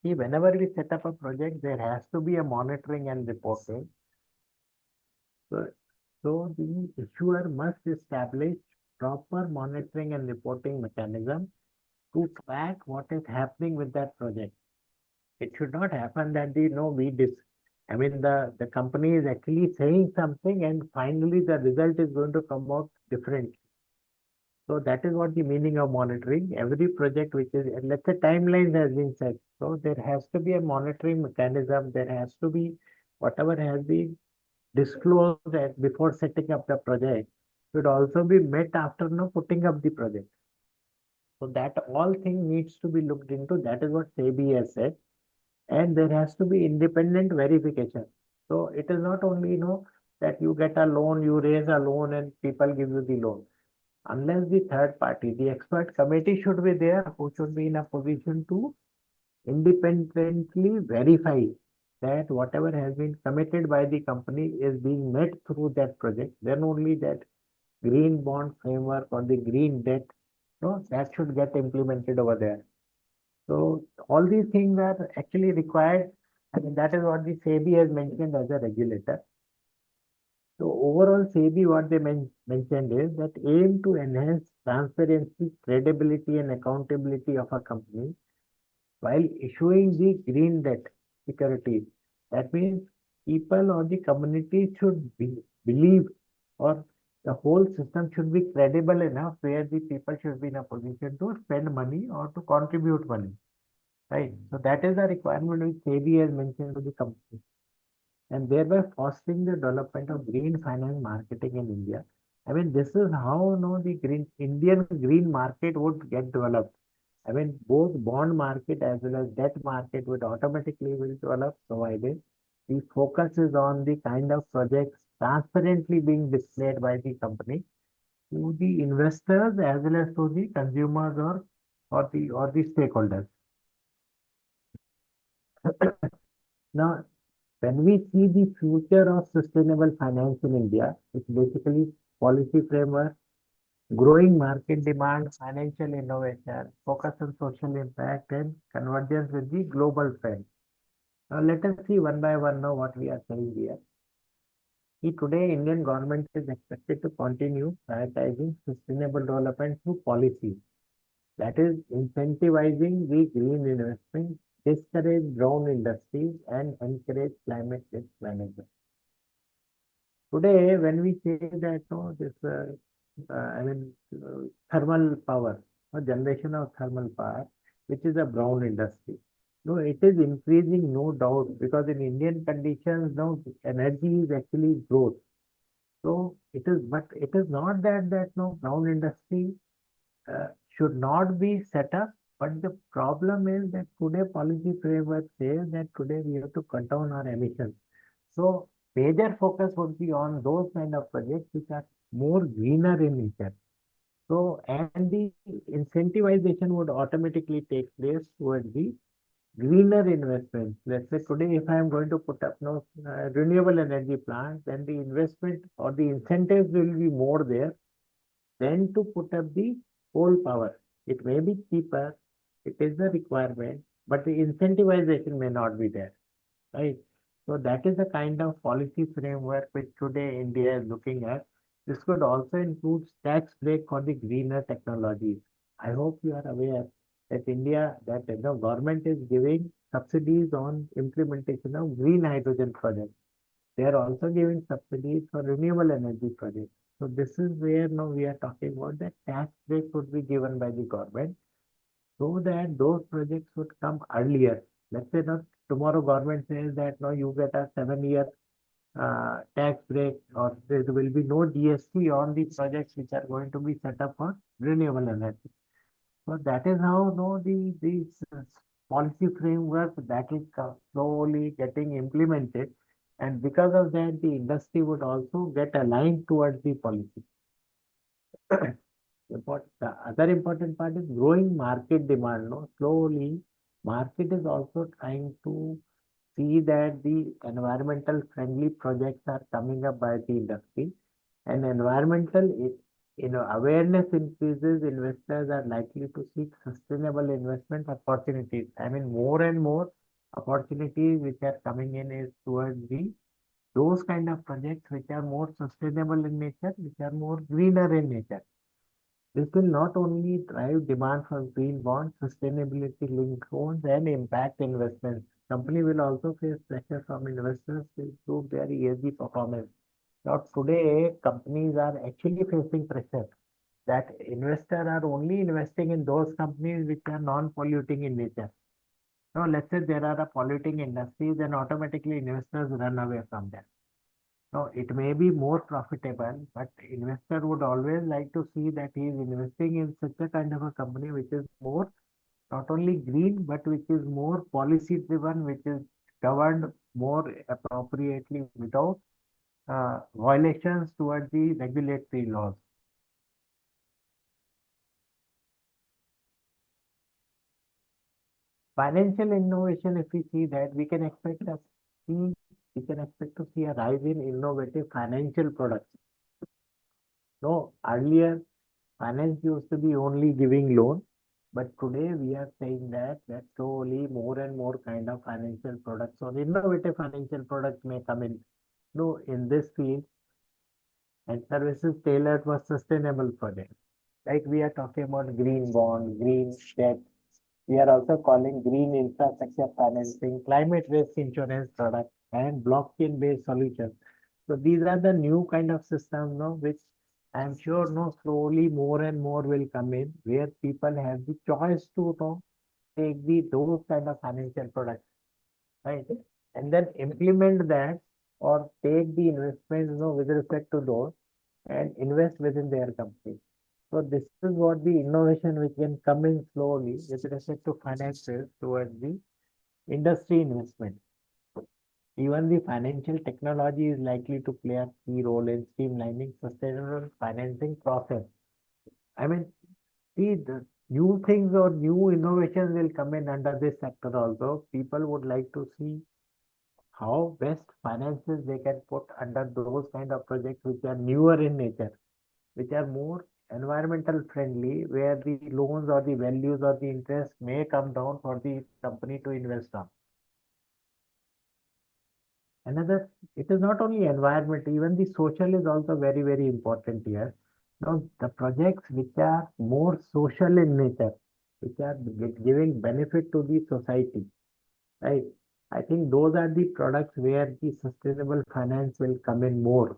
See, whenever we set up a project, there has to be a monitoring and reporting. So the issuer must establish proper monitoring and reporting mechanism to track what is happening with that project. It should not happen that the company is actually saying something and finally the result is going to come out different. So that is what the meaning of monitoring. Every project which is, let's say, timelines has been set. So there has to be a monitoring mechanism. There has to be whatever has been disclosed before setting up the project should also be met after putting up the project. So that all thing needs to be looked into. That is what SEBI has said. And there has to be independent verification. So it is not only, that you get a loan, you raise a loan and people give you the loan. Unless the third party, the expert committee should be there, who should be in a position to independently verify that whatever has been committed by the company is being met through that project, then only that green bond framework or the green debt, that should get implemented over there. So all these things are actually required. That is what the SEBI has mentioned as a regulator. So overall, SEBI, what they mentioned is that aim to enhance transparency, credibility, and accountability of a company while issuing the green debt securities. That means people or the community should believe, or the whole system should be credible enough where the people should be in a position to spend money or to contribute money. Right. So that is the requirement which SEBI has mentioned to the company, and thereby fostering the development of green finance marketing in India. This is how the Indian green market would get developed. Both bond market as well as debt market would automatically will develop, provided the focus is on the kind of projects transparently being displayed by the company to the investors as well as to the consumers or or the stakeholders. Now, when we see the future of sustainable finance in India, it's basically policy framework, growing market demand, financial innovation, focus on social impact, and convergence with the global trend. Now, let us see one by one now what we are saying here. See, today, Indian government is expected to continue prioritizing sustainable development through policy. That is incentivizing the green investment, discourage brown industries, and encourage climate risk management. Today, when we say that no, this, I mean, thermal power or generation of thermal power, which is a brown industry. No, it is increasing, no doubt, because in Indian conditions, now energy is actually growth. So it is, but it is not that no brown industry should not be set up. But the problem is that today policy framework says that today we have to cut down our emissions. So major focus would be on those kind of projects which are more greener in nature. So and the incentivization would automatically take place towards the greener investments. Let's say today, if I am going to put up no renewable energy plant, then the investment or the incentives will be more there than to put up the coal power. It may be cheaper, it is a requirement, but the incentivization may not be there, right? So that is the kind of policy framework which today India is looking at. This could also include tax break for the greener technologies. I hope you are aware that India, that government is giving subsidies on implementation of green hydrogen projects. They are also giving subsidies for renewable energy projects. So this is where now we are talking about that tax break would be given by the government so that those projects would come earlier. Let's say not tomorrow government says that no, you get a 7 year tax break or there will be no GST on the projects which are going to be set up for renewable energy. So that is how no these policy framework that is slowly getting implemented, and because of that the industry would also get aligned towards the policy. The other important part is growing market demand. No, slowly market is also trying to see that the environmental friendly projects are coming up by the industry, and awareness increases, investors are likely to seek sustainable investment opportunities. I mean, more and more opportunities which are coming in is towards the those kind of projects which are more sustainable in nature, which are more greener in nature. This will not only drive demand for green bonds, sustainability linked loans, and impact investments. Company will also face pressure from investors to improve their ESG performance. Now, today, companies are actually facing pressure that investors are only investing in those companies which are non-polluting in nature. Now, let's say there are a polluting industry, then automatically investors run away from them. Now, it may be more profitable, but investor would always like to see that he is investing in such a kind of a company which is more not only green, but which is more policy driven, which is governed more appropriately without violations towards the regulatory laws. Financial innovation, if we see that, we can expect to see a rise in innovative financial products. No, earlier finance used to be only giving loan, but today we are saying that slowly more and more kind of financial products or innovative financial products may come in. No, in this field and services tailored for sustainable projects. Like we are talking about green bond, green debt. We are also calling green infrastructure financing, climate risk insurance product, and blockchain-based solutions. So these are the new kind of systems, no, which I'm sure no slowly more and more will come in, where people have the choice to take those kind of financial products, right? And then implement that or take the investments, with respect to those and invest within their company. So this is what the innovation which can come in slowly with respect to finances towards the industry investment. Even the financial technology is likely to play a key role in streamlining sustainable financing process. I mean, see, new things or new innovations will come in under this sector also. People would like to see how best finances they can put under those kind of projects which are newer in nature, which are more environmental friendly, where the loans or the values or the interest may come down for the company to invest on. Another, it is not only environment, even the social is also very, very important here. Now, the projects which are more social in nature, which are giving benefit to the society, right? I think those are the products where the sustainable finance will come in more.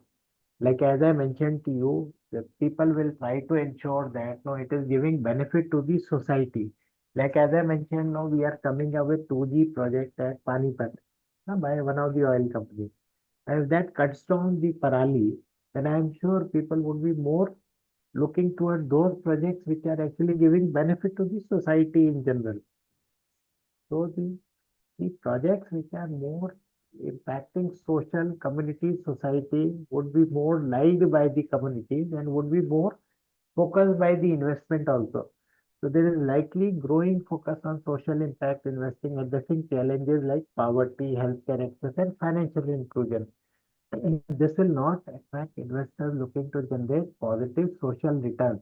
Like as I mentioned to you, the people will try to ensure that no, it is giving benefit to the society. Like as I mentioned, now we are coming up with 2G project at Panipat by one of the oil companies. And if that cuts down the parali, then I am sure people would be more looking toward those projects which are actually giving benefit to the society in general. So the projects which are more impacting social community society would be more liked by the communities and would be more focused by the investment also. So there is likely growing focus on social impact investing, addressing challenges like poverty, healthcare access, and financial inclusion. This will not attract investors looking to generate positive social returns,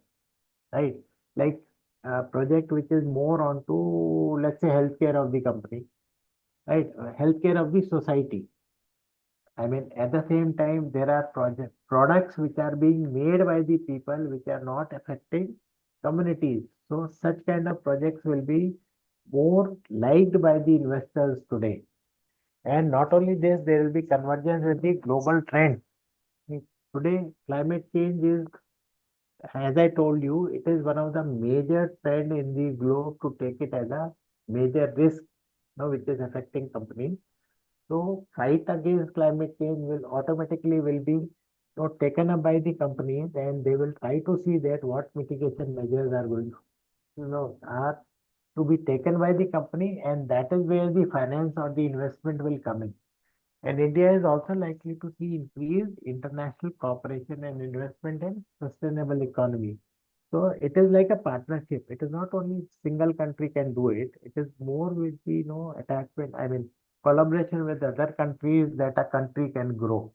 right? Like a project which is more onto, let's say, healthcare of the company, right? Healthcare of the society. I mean, at the same time, there are products which are being made by the people which are not affecting communities. So such kind of projects will be more liked by the investors today. And not only this, there will be convergence with the global trend. Today, climate change is, as I told you, it is one of the major trend in the globe to take it as a major risk, which is affecting companies. So fight against climate change will automatically will be taken up by the companies, and they will try to see that what mitigation measures are going to, are to be taken by the company, and that is where the finance or the investment will come in. And India is also likely to see increased international cooperation and investment in sustainable economy. So it is like a partnership. It is not only single country can do it. It is more with the, attachment. I mean, collaboration with other countries that a country can grow.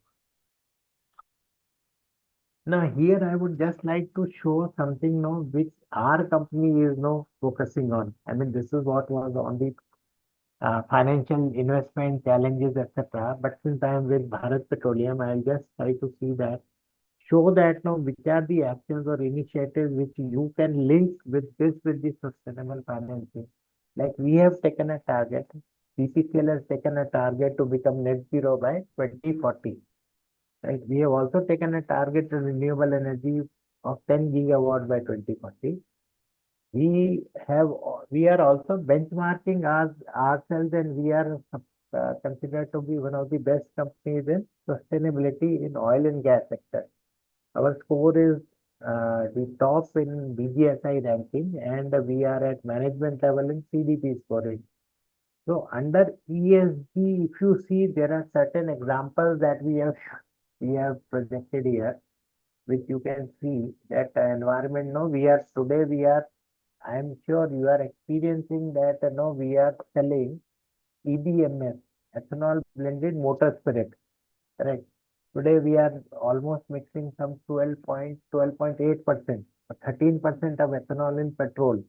Now here I would just like to show something, which our company is now focusing on. I mean, this is what was on the financial investment challenges, etc. But since I am with Bharat Petroleum, I'll just try to see that, show that now which are the actions or initiatives which you can link with this with the sustainable financing. Like we have taken a target, BPCL has taken a target to become net zero by 2040. Right? We have also taken a target to renewable energy of 10 gigawatt by 2040. We are also benchmarking ourselves, and we are considered to be one of the best companies in sustainability in oil and gas sector. Our score is the top in BGSI ranking, and we are at management level in CDP scoring. So under ESG, if you see, there are certain examples that we have projected here, which you can see that environment. No, we are. I am sure you are experiencing that. We are selling EBMS, ethanol blended motor spirit. Correct. Today we are almost mixing some 12.8%, 13% of ethanol in petrol.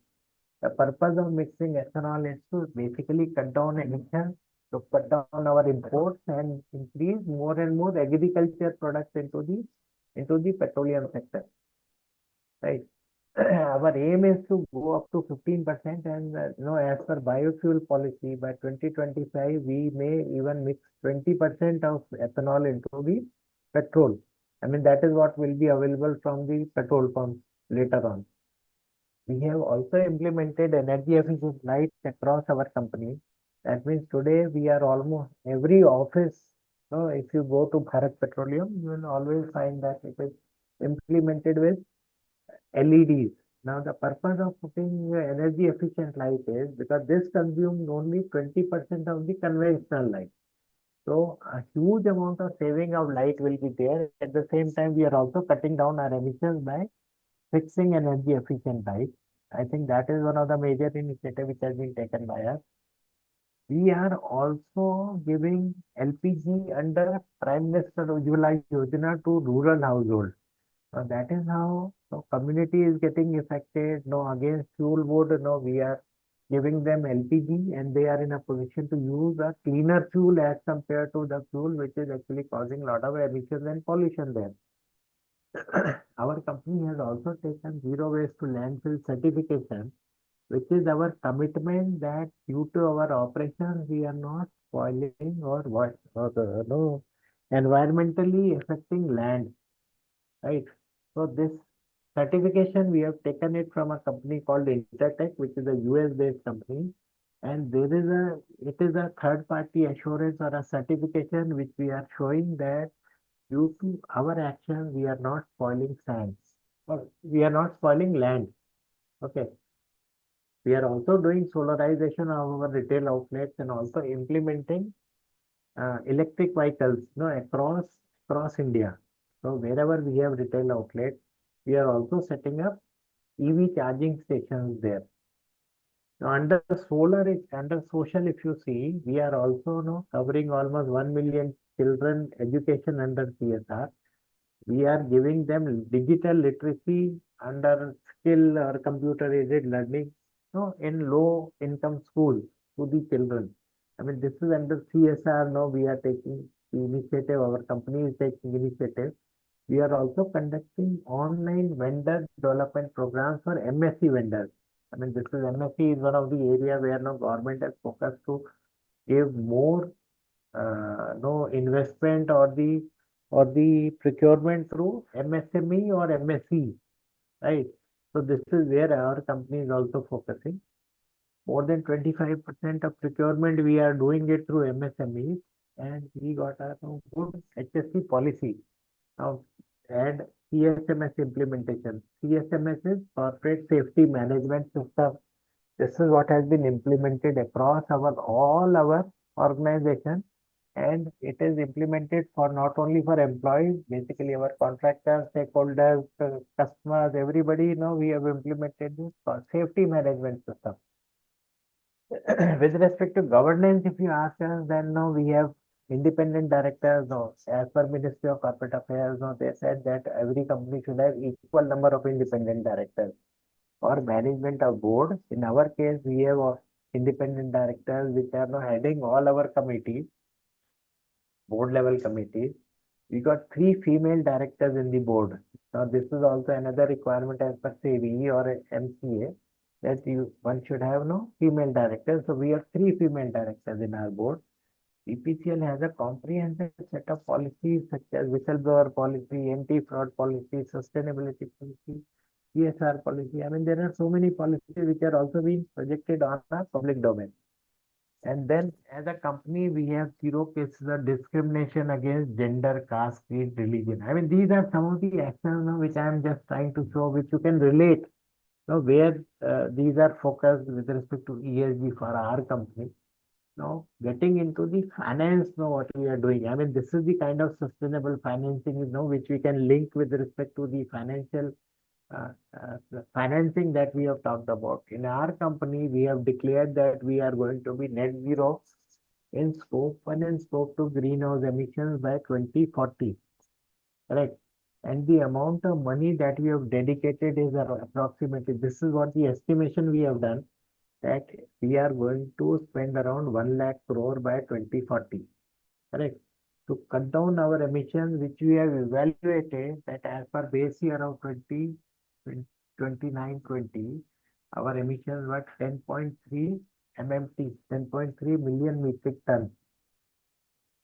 The purpose of mixing ethanol is to basically cut down emissions, to cut down our imports and increase more and more agriculture products into the petroleum sector. Right. Our aim is to go up to 15%, and as per biofuel policy, by 2025 we may even mix 20% of ethanol into the petrol. I mean, that is what will be available from the petrol pumps later on. We have also implemented energy efficient lights across our company. That means today we are almost every office. If you go to Bharat Petroleum, you will always find that it is implemented with LEDs. Now, the purpose of putting energy efficient light is because this consumes only 20% of the conventional light. So a huge amount of saving of light will be there. At the same time, we are also cutting down our emissions by fixing energy efficient light. I think that is one of the major initiative which has been taken by us. We are also giving LPG under Prime Minister Ujjwala Yojana to rural households. So that is how the community is getting affected. No, against fuel board, no, we are giving them LPG and they are in a position to use a cleaner fuel as compared to the fuel which is actually causing a lot of emissions and pollution there. Our company has also taken zero waste to landfill certification, which is our commitment that due to our operations we are not spoiling or what or no environmentally affecting land, right? So this certification we have taken it from a company called Intertech, which is a US based company, and it is a third party assurance or a certification which we are showing that due to our actions we are not spoiling sands or we are not spoiling land. Okay. We are also doing solarization of our retail outlets and also implementing electric vehicles, across India. So wherever we have retail outlets, we are also setting up EV charging stations there. Now under under social, if you see, we are also covering almost 1 million children education under CSR. We are giving them digital literacy under skill or computer aided learning, in low income schools to the children. I mean, this is under CSR. Now we are taking the initiative. Our company is taking initiative. We are also conducting online vendor development programs for MSC vendors. I mean, this is MSC is one of the area where now government has focused to give more no investment or the procurement through MSME or MSC, right? So this is where our company is also focusing. More than 25% of procurement we are doing it through MSMEs, and we got a good HSC policy. Now and CSMS implementation. CSMS is Corporate Safety Management System. This is what has been implemented across all our organizations, and it is implemented for not only for employees, basically our contractors, stakeholders, customers, everybody. Now we have implemented this for safety management system. With respect to governance, if you ask us, then now we have independent directors. Or as per Ministry of Corporate Affairs, they said that every company should have equal number of independent directors or management of board. In our case, we have independent directors which are now heading all our committees, board level committees. We got 3 female directors in the board. Now this is also another requirement as per SEBI or MCA that one should have no female directors. So we have 3 female directors in our board. BPCL has a comprehensive set of policies such as whistleblower policy, anti-fraud policy, sustainability policy, CSR policy. I mean, there are so many policies which are also being projected on the public domain. And then as a company, we have 0 cases of discrimination against gender, caste, creed, religion. I mean, these are some of the actions which I am just trying to show, which you can relate, where these are focused with respect to ESG for our company. Now, getting into the finance, what we are doing. I mean, this is the kind of sustainable financing, which we can link with respect to the financial the financing that we have talked about. In our company, we have declared that we are going to be net zero in scope 1 and scope 2 greenhouse emissions by 2040. Correct. And the amount of money that we have dedicated is approximately, this is what the estimation we have done, that we are going to spend around 1 lakh crore by 2040. Correct. To cut down our emissions, which we have evaluated that as per base year of 2019-20, our emissions were 10.3 MMT, 10.3 million metric tons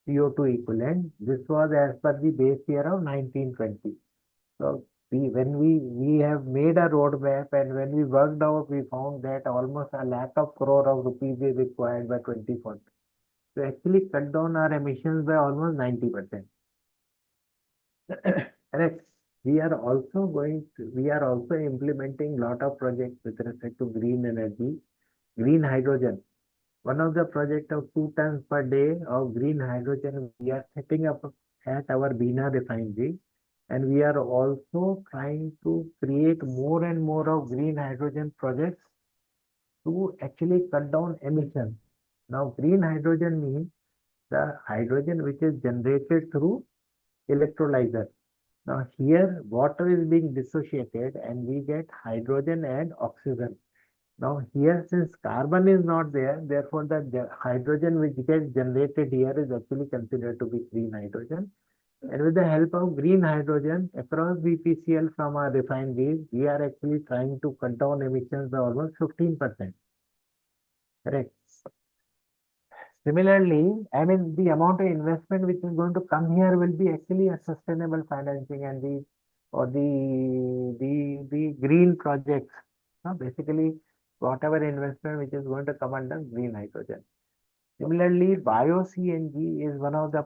CO2 equivalent. This was as per the base year of 1920. So when we have made a roadmap, and when we worked out, we found that almost 1 lakh of crore of rupees is required by 2040 to actually cut down our emissions by almost 90%. Correct. We are also implementing lot of projects with respect to green energy, green hydrogen. One of the project of 2 tons per day of green hydrogen we are setting up at our Bina refinery, And we are also trying to create more and more of green hydrogen projects to actually cut down emissions. Now, green hydrogen means the hydrogen which is generated through electrolyzer. Now, here water is being dissociated and we get hydrogen and oxygen. Now, here since carbon is not there, therefore the hydrogen which gets generated here is actually considered to be green hydrogen. And with the help of green hydrogen across BPCL from our refineries, we are actually trying to cut down emissions by almost 15%. Correct. Similarly, I mean, the amount of investment which is going to come here will be actually a sustainable financing and the green projects. Basically, whatever investment which is going to come under green hydrogen. Similarly, bio-CNG is one of the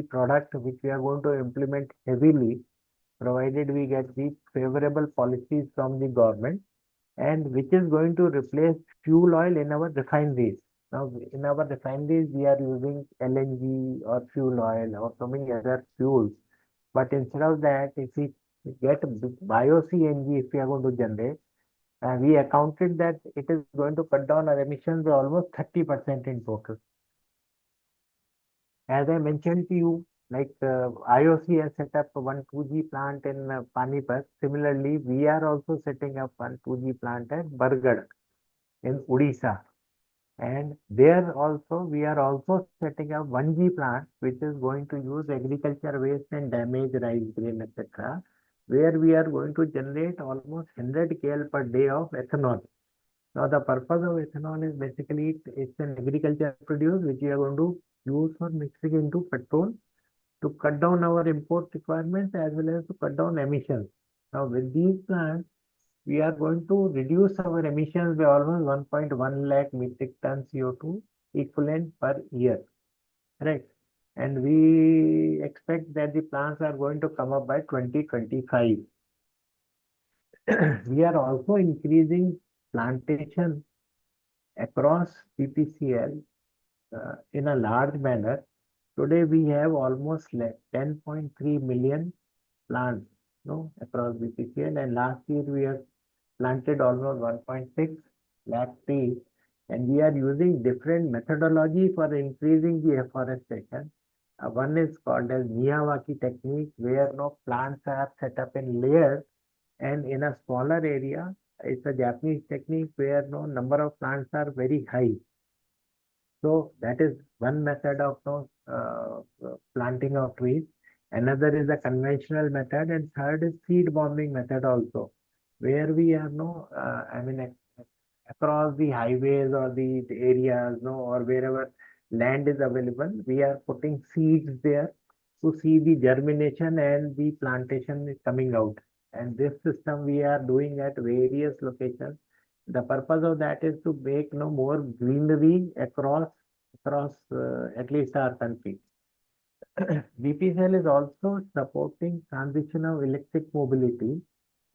product which we are going to implement heavily, provided we get the favorable policies from the government, and which is going to replace fuel oil in our refineries. Now, in our refineries, we are using LNG or fuel oil or so many other fuels. But instead of that, if we get bio-CNG, if we are going to generate, we accounted that it is going to cut down our emissions by almost 30% in total. As I mentioned to you, like IOC has set up one 2G plant in Panipat. Similarly, we are also setting up one 2G plant at Bargarh in Odisha. And there also, we are also setting up 1G plant, which is going to use agriculture waste and damaged rice grain, etc., where we are going to generate almost 100 KL per day of ethanol. Now, the purpose of ethanol is basically it's an agriculture produce which we are going to use for mixing into petrol to cut down our import requirements as well as to cut down emissions. Now, with these plants, we are going to reduce our emissions by almost 1.1 lakh metric ton CO2 equivalent per year. Right. And we expect that the plants are going to come up by 2025. We are also increasing plantation across BPCL in a large manner. Today we have almost 10.3 million plants across BPCL, and last year we have planted almost 1.6 lakh trees, and we are using different methodology for increasing the afforestation. One is called as Miyawaki technique, where plants are set up in layers and in a smaller area. It's a Japanese technique where number of plants are very high. So that is one method of planting of trees. Another is a conventional method, and third is seed bombing method also, where we are across the highways or the areas or wherever land is available, we are putting seeds there to see the germination and the plantation is coming out. And this system we are doing at various locations. The purpose of that is to make more greenery across at least our country. BPCL is also supporting transition of electric mobility,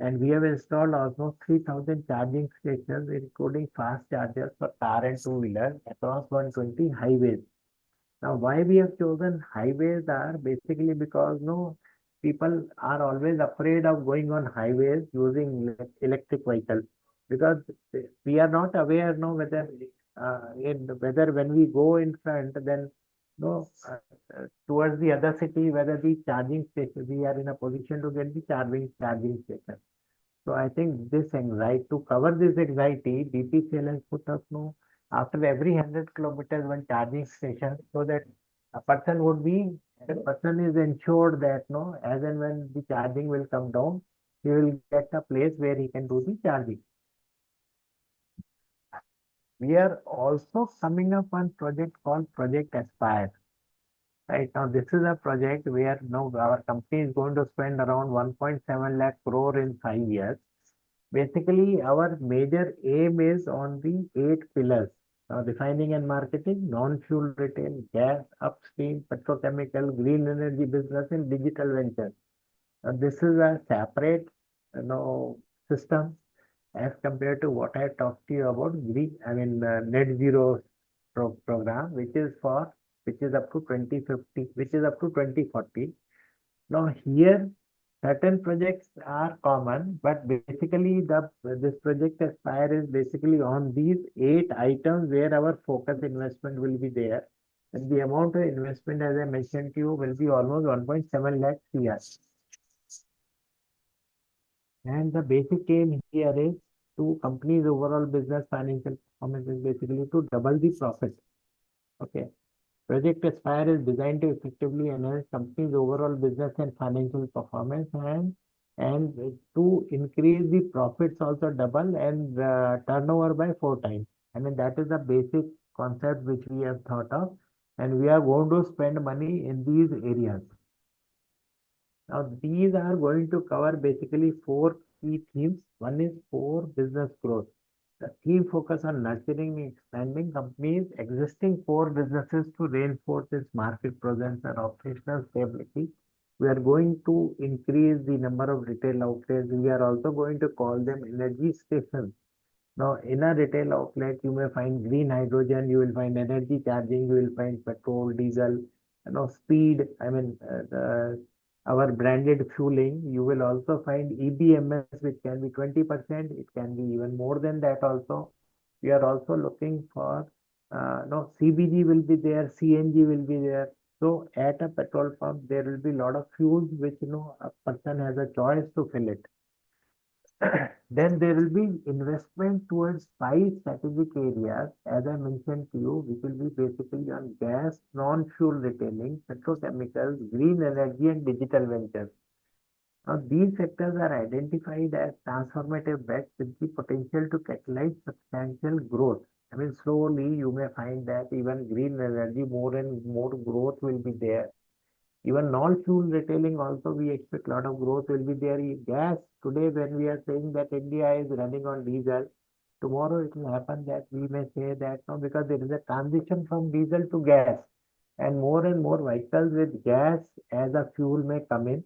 and we have installed almost 3,000 charging stations, including fast chargers for car and two-wheelers across 120 highways. Now, why we have chosen highways are basically because people are always afraid of going on highways using electric vehicles, because we are not aware whether when we go in front, then towards the other city, whether the charging station, we are in a position to get the charging station. So I think this anxiety, to cover this anxiety, BPCL has put up after every 100 kilometers one charging station, so that a person is ensured that as and when the charging will come down, he will get a place where he can do the charging. We are also coming up on project called Project Aspire. Right now, this is a project where our company is going to spend around 1.7 lakh crore in 5 years. Basically, our major aim is on the 8 pillars: refining and marketing, non-fuel retail, gas, upstream, petrochemical, green energy business, and digital ventures. This is a separate system as compared to what I talked to you about net zero program, which is up to 2050, which is up to 2040. Now here certain projects are common, but basically this project Aspire is basically on these 8 items where our focus investment will be there. And the amount of investment, as I mentioned to you, will be almost 1.7 lakh CR. And the basic aim here is to company's overall business financial performance is basically to double the profit. Okay. Project Aspire is designed to effectively enhance company's overall business and financial performance and to increase the profits also double and turnover by 4 times. I mean, that is the basic concept which we have thought of, and we are going to spend money in these areas. Now, these are going to cover basically 4 key themes. One is for business growth. The theme focus on nurturing and expanding companies' existing core businesses to reinforce its market presence and operational stability. We are going to increase the number of retail outlets. We are also going to call them energy stations. Now, in a retail outlet, you may find green hydrogen, you will find energy charging, you will find petrol, diesel, speed. I mean, our branded fueling. You will also find EBMS, which can be 20%. It can be even more than that also. We are also looking for, no, CBG will be there, CNG will be there. So at a petrol pump, there will be a lot of fuels which, a person has a choice to fill it. Then there will be investment towards 5 strategic areas, as I mentioned to you, which will be basically on gas, non-fuel retailing, petrochemicals, green energy, and digital ventures. Now, these sectors are identified as transformative bets with the potential to catalyze substantial growth. I mean, slowly you may find that even green energy, more and more growth will be there. Even non-fuel retailing also, we expect a lot of growth will be there. Gas, today when we are saying that India is running on diesel, tomorrow it will happen that we may say that no, because there is a transition from diesel to gas, and more vehicles with gas as a fuel may come in,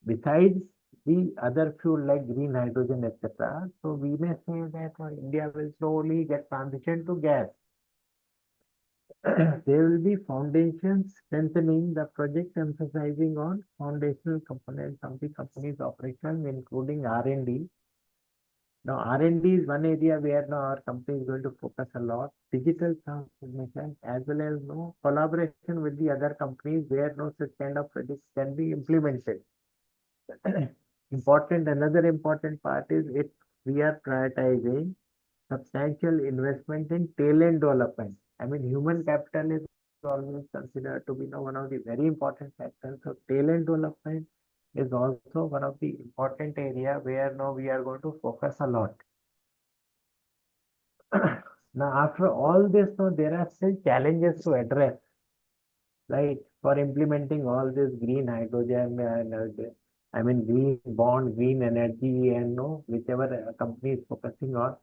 besides the other fuel like green hydrogen, etc. So we may say that India will slowly get transitioned to gas. There will be foundations strengthening the project, emphasizing on foundational components of the company's operations, including R&D. Now, R&D is one area where now our company is going to focus a lot. Digital transformation as well as collaboration with the other companies where such kind of projects can be implemented. Another important part is we are prioritizing substantial investment in talent development. I mean, human capital is always considered to be one of the very important factors. So talent development is also one of the important area where now we are going to focus a lot. Now, after all this, there are still challenges to address, right? For implementing all this green hydrogen and green bond, green energy, and whichever company is focusing on.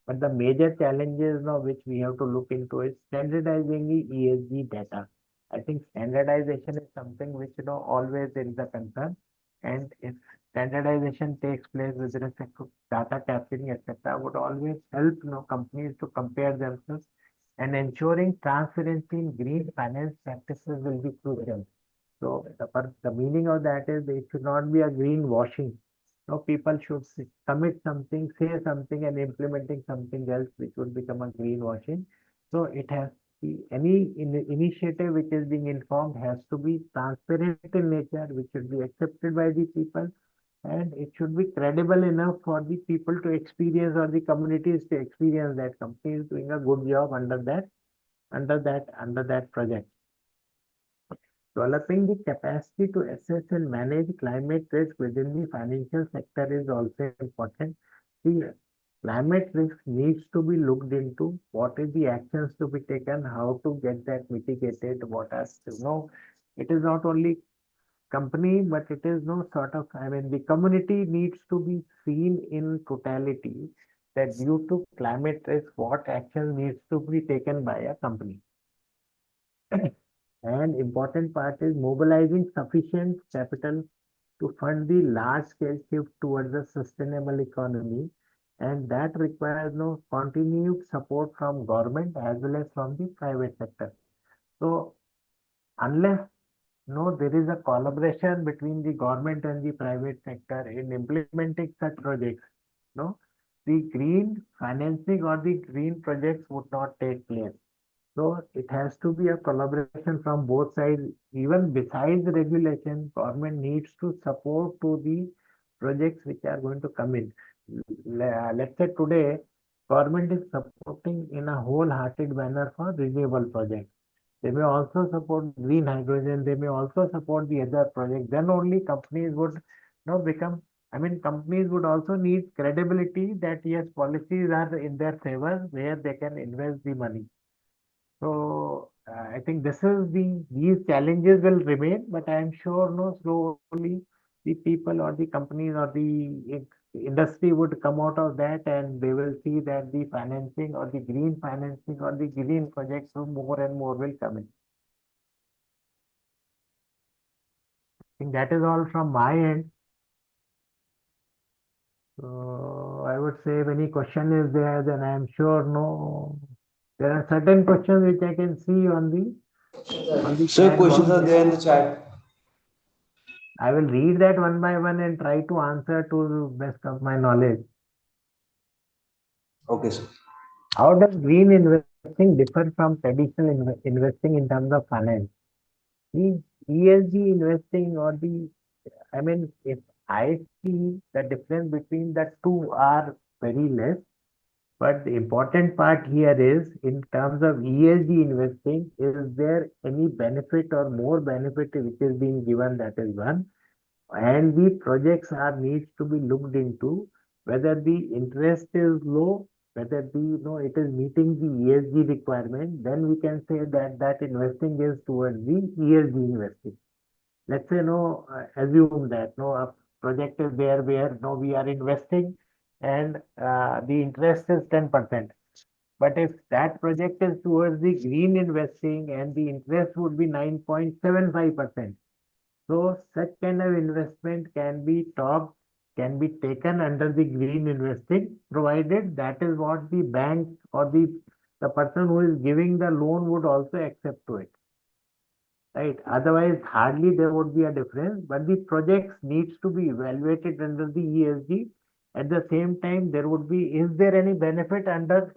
But the major challenges now which we have to look into is standardizing the ESG data. I think standardization is something which always there is a concern, and if standardization takes place with respect to data capturing, etc., would always help companies to compare themselves, and ensuring transparency in green finance practices will be crucial. So the meaning of that is it should not be a greenwashing. No, people should commit something, say something, and implementing something else, which would become a greenwashing. So it has any initiative which is being informed has to be transparent in nature, which should be accepted by the people, and it should be credible enough for the people to experience or the communities to experience that company is doing a good job under that project. Developing the capacity to assess and manage climate risk within the financial sector is also important. The climate risk needs to be looked into. What is the actions to be taken? How to get that mitigated? What has it is not only company, but it is the community needs to be seen in totality that due to climate risk, what action needs to be taken by a company. And important part is mobilizing sufficient capital to fund the large scale shift towards a sustainable economy, and that requires continued support from government as well as from the private sector. So unless no, there is a collaboration between the government and the private sector in implementing such projects. No, the green financing or the green projects would not take place. So it has to be a collaboration from both sides. Even besides the regulation, government needs to support to the projects which are going to come in. Let's say today, government is supporting in a wholehearted manner for renewable projects. They may also support green hydrogen. They may also support the other project. Then only companies would become. I mean, companies would also need credibility that yes, policies are in their favor where they can invest the money. So I think these challenges will remain, but I am sure no slowly the people or the companies or the industry would come out of that and they will see that the financing or the green financing or the green projects more and more will come in. I think that is all from my end. So I would say if any question is there, then I am sure no. There are certain questions which I can see on the Sir, chat questions box. are there in the chat. I will read that one by one and try to answer to the best of my knowledge. Okay, sir. How does green investing differ from traditional investing in terms of finance? The ESG investing or I mean, if I see the difference between the two are very less, but the important part here is in terms of ESG investing, is there any benefit or more benefit which is being given? That is one. And the projects are needs to be looked into whether the interest is low, whether it is meeting the ESG requirement, then we can say that that investing is towards the ESG investing. Let's say assume that a project is there where we are investing and the interest is 10%. But if that project is towards the green investing and the interest would be 9.75%, so such kind of investment can be taken under the green investing, provided that is what the bank or the person who is giving the loan would also accept to it. Right? Otherwise, hardly there would be a difference, but the projects needs to be evaluated under the ESG. At the same time, is there any benefit under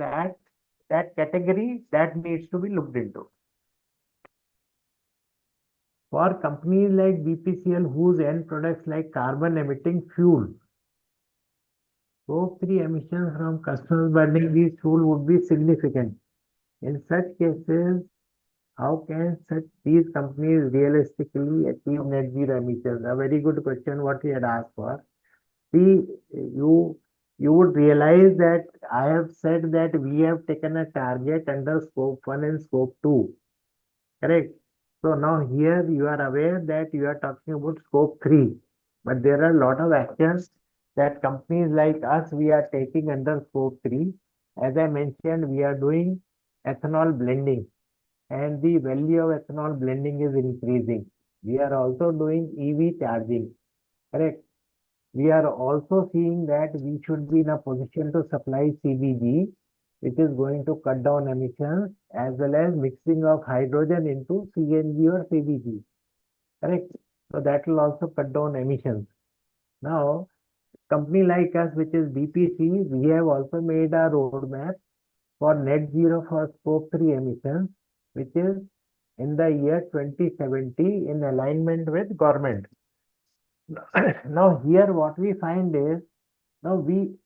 that category that needs to be looked into? For companies like BPCL whose end products like carbon emitting fuel, Scope 3 emissions from customers burning these fuel would be significant. In such cases, how can these companies realistically achieve net zero emissions? A very good question what we had asked for. See, you would realize that I have said that we have taken a target under Scope 1 and Scope 2. Correct? So now here you are aware that you are talking about Scope 3, but there are a lot of actions that companies like us, we are taking under Scope 3. As I mentioned, we are doing ethanol blending and the value of ethanol blending is increasing. We are also doing EV charging. Correct? We are also seeing that we should be in a position to supply CBG, which is going to cut down emissions, as well as mixing of hydrogen into CNG or CBG. Correct? So that will also cut down emissions. Now, company like us, which is BPC, we have also made a roadmap for net zero for Scope 3 emissions, which is in the year 2070 in alignment with government. Now here what we find is, now we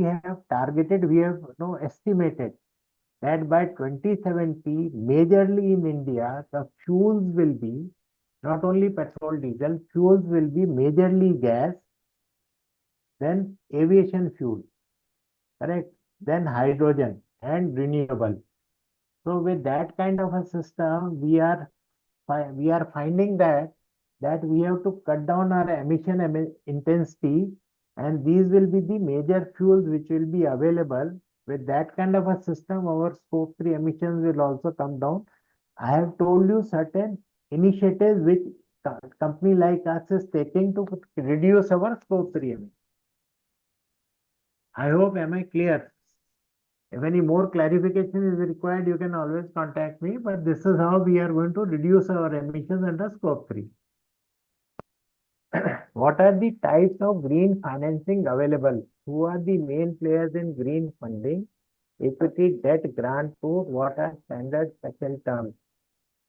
have targeted, we have estimated that by 2070, majorly in India, the fuels will be not only petrol, diesel, fuels will be majorly gas, then aviation fuel, correct? Then hydrogen and renewable. So with that kind of a system, we are finding that we have to cut down our emission intensity, and these will be the major fuels which will be available. With that kind of a system, our Scope 3 emissions will also come down. I have told you certain initiatives which company like us is taking to reduce our Scope 3 emissions. I hope, am I clear? If any more clarification is required, you can always contact me, but this is how we are going to reduce our emissions under scope 3. What are the types of green financing available? Who are the main players in green funding? Equity, debt, grant route, what are standard special terms?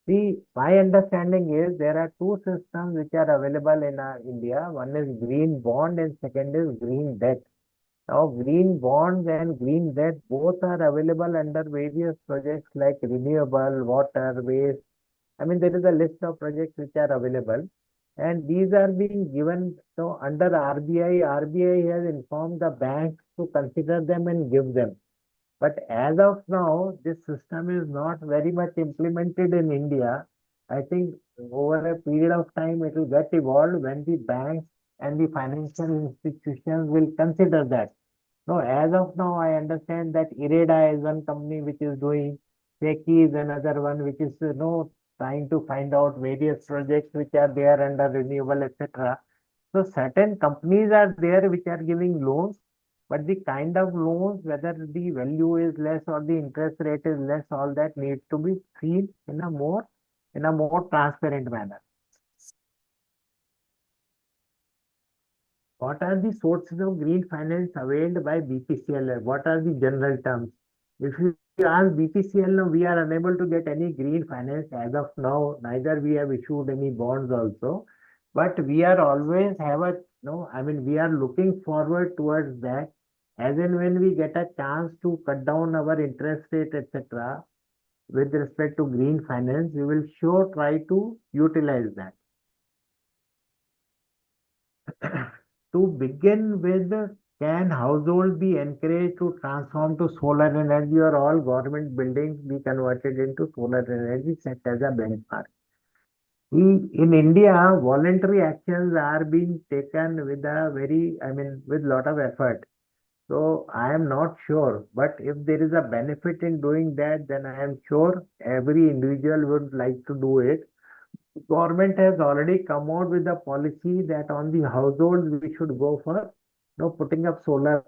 See, my understanding is there are two systems which are available in India. One is green bond and second is green debt. Now, green bonds and green debt both are available under various projects like renewable, water, waste. I mean, there is a list of projects which are available, and these are being given under RBI. RBI has informed the banks to consider them and give them. But as of now, this system is not very much implemented in India. I think over a period of time, it will get evolved when the banks and the financial institutions will consider that. No, as of now, I understand that IREDA is one company which is doing, SECI is another one which is trying to find out various projects which are there under renewable, etc. So certain companies are there which are giving loans, but the kind of loans, whether the value is less or the interest rate is less, all that needs to be seen in a more transparent manner. What are the sources of green finance availed by BPCL? What are the general terms? If you ask BPCL now, we are unable to get any green finance as of now. Neither we have issued any bonds also, but we are always we are looking forward towards that. As and when we get a chance to cut down our interest rate, etc., with respect to green finance, we will sure try to utilize that. To begin with, can households be encouraged to transform to solar energy or all government buildings be converted into solar energy set as a benchmark? In India, voluntary actions are being taken with with lot of effort. So I am not sure, but if there is a benefit in doing that, then I am sure every individual would like to do it. Government has already come out with a policy that on the households we should go for putting up solar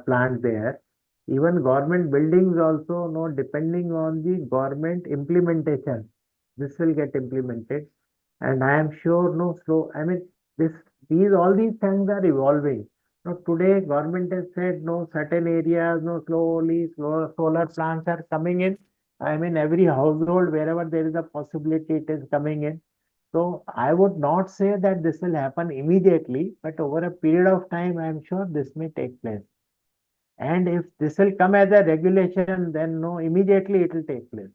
plant there. Even government buildings also depending on the government implementation, this will get implemented, and I am sure these all these things are evolving. Now today government has said certain areas slowly solar plants are coming in. I mean, every household, wherever there is a possibility, it is coming in. So I would not say that this will happen immediately, but over a period of time, I am sure this may take place. And if this will come as a regulation, then immediately it will take place.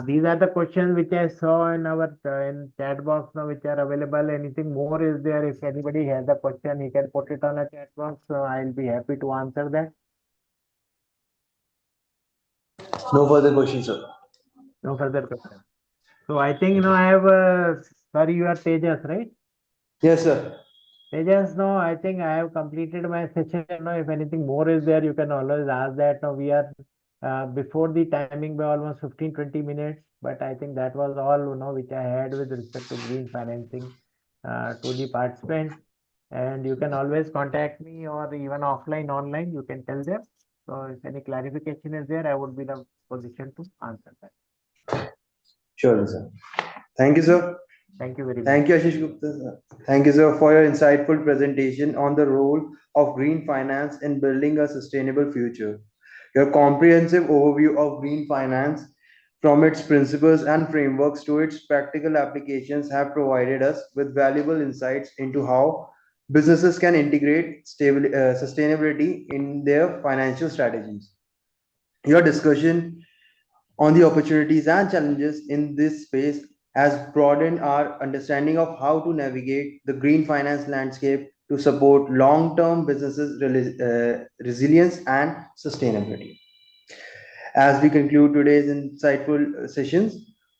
These are the questions which I saw in our in chat box now, which are available. Anything more is there? If anybody has a question, he can put it on a chat box. So I'll be happy to answer that. No further questions, sir. No further questions. So I think I have sorry, you are Tejas, right? Yes, sir. Tejas, no, I think I have completed my session. If anything more is there, you can always ask that. Now we are before the timing by almost 15-20 minutes, but I think that was all which I had with respect to green financing to the participants. And you can always contact me, or even offline, online, you can tell them. So if any clarification is there, I would be in a position to answer that. Sure, sir. Thank you, sir. Thank you very much. Thank you, Ashish Gupta, sir. Thank you, sir, for your insightful presentation on the role of green finance in building a sustainable future. Your comprehensive overview of green finance, from its principles and frameworks to its practical applications, have provided us with valuable insights into how businesses can integrate sustainability in their financial strategies. Your discussion on the opportunities and challenges in this space has broadened our understanding of how to navigate the green finance landscape to support long-term businesses resilience and sustainability. As we conclude today's insightful sessions,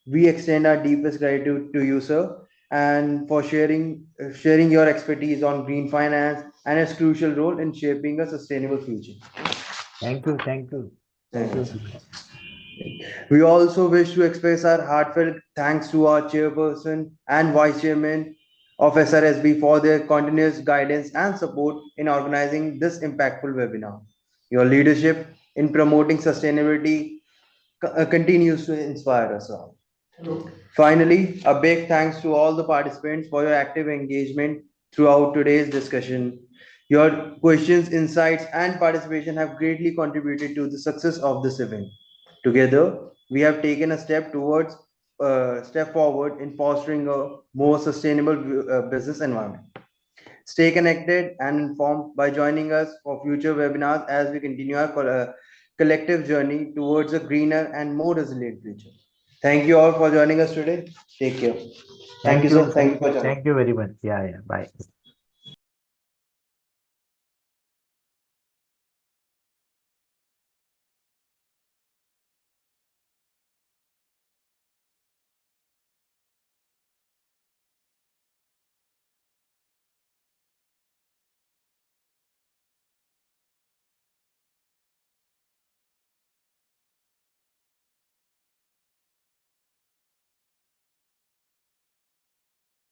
we extend our deepest gratitude to you, sir, and for sharing your expertise on green finance and its crucial role in shaping a sustainable future. Thank you. Thank you. Thank you. We also wish to express our heartfelt thanks to our chairperson and vice chairman of SRSB for their continuous guidance and support in organizing this impactful webinar. Your leadership in promoting sustainability continues to inspire us all. Finally, a big thanks to all the participants for your active engagement throughout today's discussion. Your questions, insights, and participation have greatly contributed to the success of this event. Together, we have taken a step forward in fostering a more sustainable business environment. Stay connected and informed by joining us for future webinars as we continue our collective journey towards a greener and more resilient future. Thank you all for joining us today. Take care. Thank you, sir. Thank you for joining. Thank you very much. Yeah, yeah. Bye.